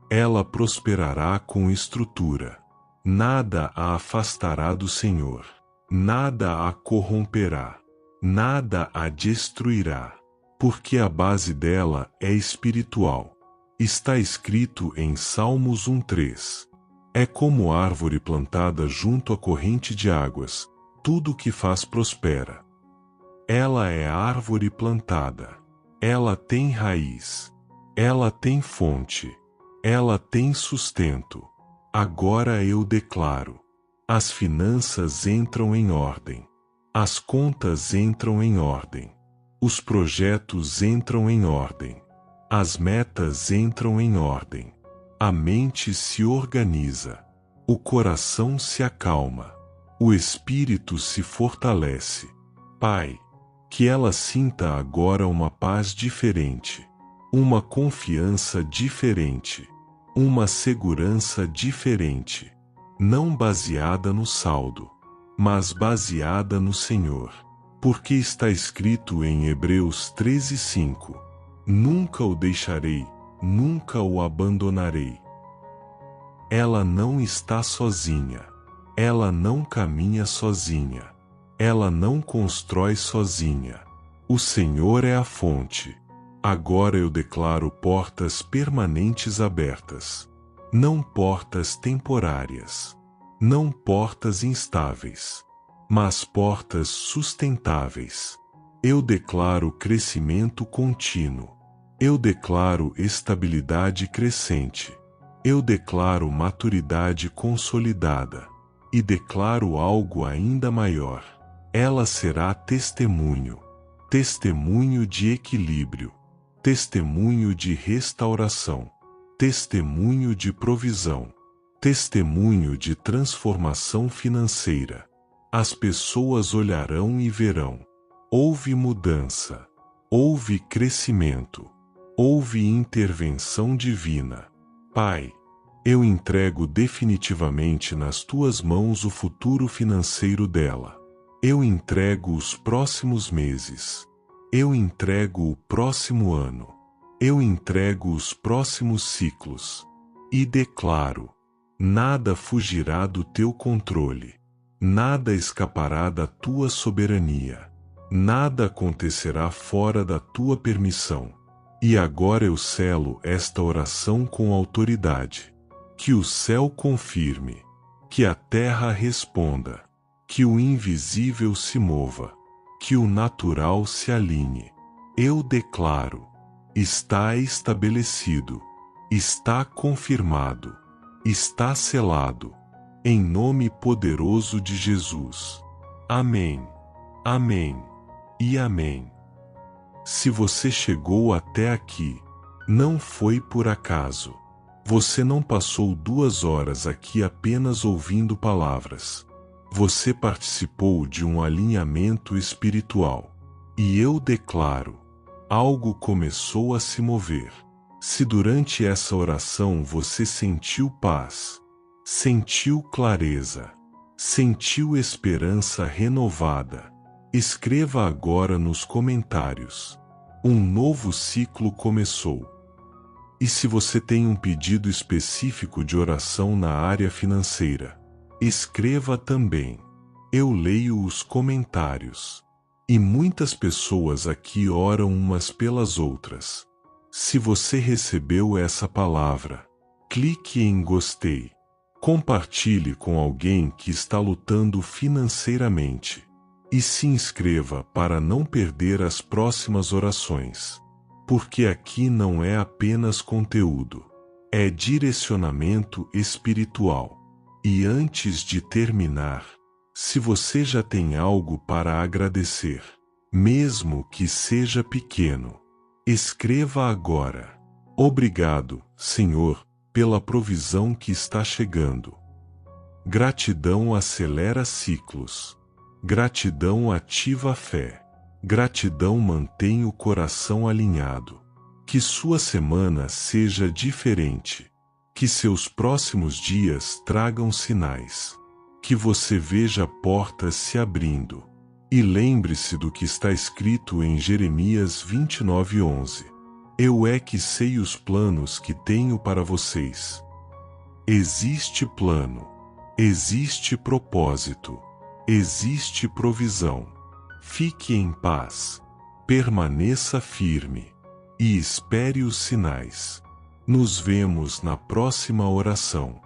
Ela prosperará com estrutura. Nada a afastará do Senhor. Nada a corromperá. Nada a destruirá. Porque a base dela é espiritual. Está escrito em Salmos 1:3. É como árvore plantada junto à corrente de águas, tudo o que faz prospera. Ela é árvore plantada. Ela tem raiz. Ela tem fonte. Ela tem sustento. Agora eu declaro: as finanças entram em ordem. As contas entram em ordem. Os projetos entram em ordem. As metas entram em ordem. A mente se organiza. O coração se acalma. O espírito se fortalece. Pai, que ela sinta agora uma paz diferente, uma confiança diferente, uma segurança diferente, não baseada no saldo, mas baseada no Senhor. Porque está escrito em Hebreus 13:5: nunca o deixarei, nunca o abandonarei. Ela não está sozinha. Ela não caminha sozinha. Ela não constrói sozinha. O Senhor é a fonte. Agora eu declaro portas permanentes abertas. Não portas temporárias. Não portas instáveis, mas portas sustentáveis. Eu declaro crescimento contínuo. Eu declaro estabilidade crescente. Eu declaro maturidade consolidada. E declaro algo ainda maior. Ela será testemunho. Testemunho de equilíbrio. Testemunho de restauração. Testemunho de provisão. Testemunho de transformação financeira. As pessoas olharão e verão. Houve mudança. Houve crescimento. Houve intervenção divina. Pai, eu entrego definitivamente nas tuas mãos o futuro financeiro dela. Eu entrego os próximos meses. Eu entrego o próximo ano. Eu entrego os próximos ciclos. E declaro: nada fugirá do teu controle. Nada escapará da tua soberania. Nada acontecerá fora da tua permissão. E agora eu selo esta oração com autoridade. Que o céu confirme. Que a terra responda. Que o invisível se mova. Que o natural se alinhe. Eu declaro: está estabelecido. Está confirmado. Está selado. Em nome poderoso de Jesus. Amém. Amém. E amém. Se você chegou até aqui, não foi por acaso. Você não passou 2 horas aqui apenas ouvindo palavras. Você participou de um alinhamento espiritual. E eu declaro: algo começou a se mover. Se durante essa oração você sentiu paz, sentiu clareza, sentiu esperança renovada, escreva agora nos comentários: um novo ciclo começou. E se você tem um pedido específico de oração na área financeira, escreva também. Eu leio os comentários. E muitas pessoas aqui oram umas pelas outras. Se você recebeu essa palavra, clique em gostei. Compartilhe com alguém que está lutando financeiramente. E se inscreva para não perder as próximas orações. Porque aqui não é apenas conteúdo, é direcionamento espiritual. E antes de terminar, se você já tem algo para agradecer, mesmo que seja pequeno, escreva agora: obrigado, Senhor, pela provisão que está chegando. Gratidão acelera ciclos. Gratidão ativa a fé. Gratidão mantém o coração alinhado. Que sua semana seja diferente. Que seus próximos dias tragam sinais. Que você veja portas se abrindo. E lembre-se do que está escrito em Jeremias 29:11. Eu é que sei os planos que tenho para vocês. Existe plano. Existe propósito. Existe provisão. Fique em paz. Permaneça firme. E espere os sinais. Nos vemos na próxima oração.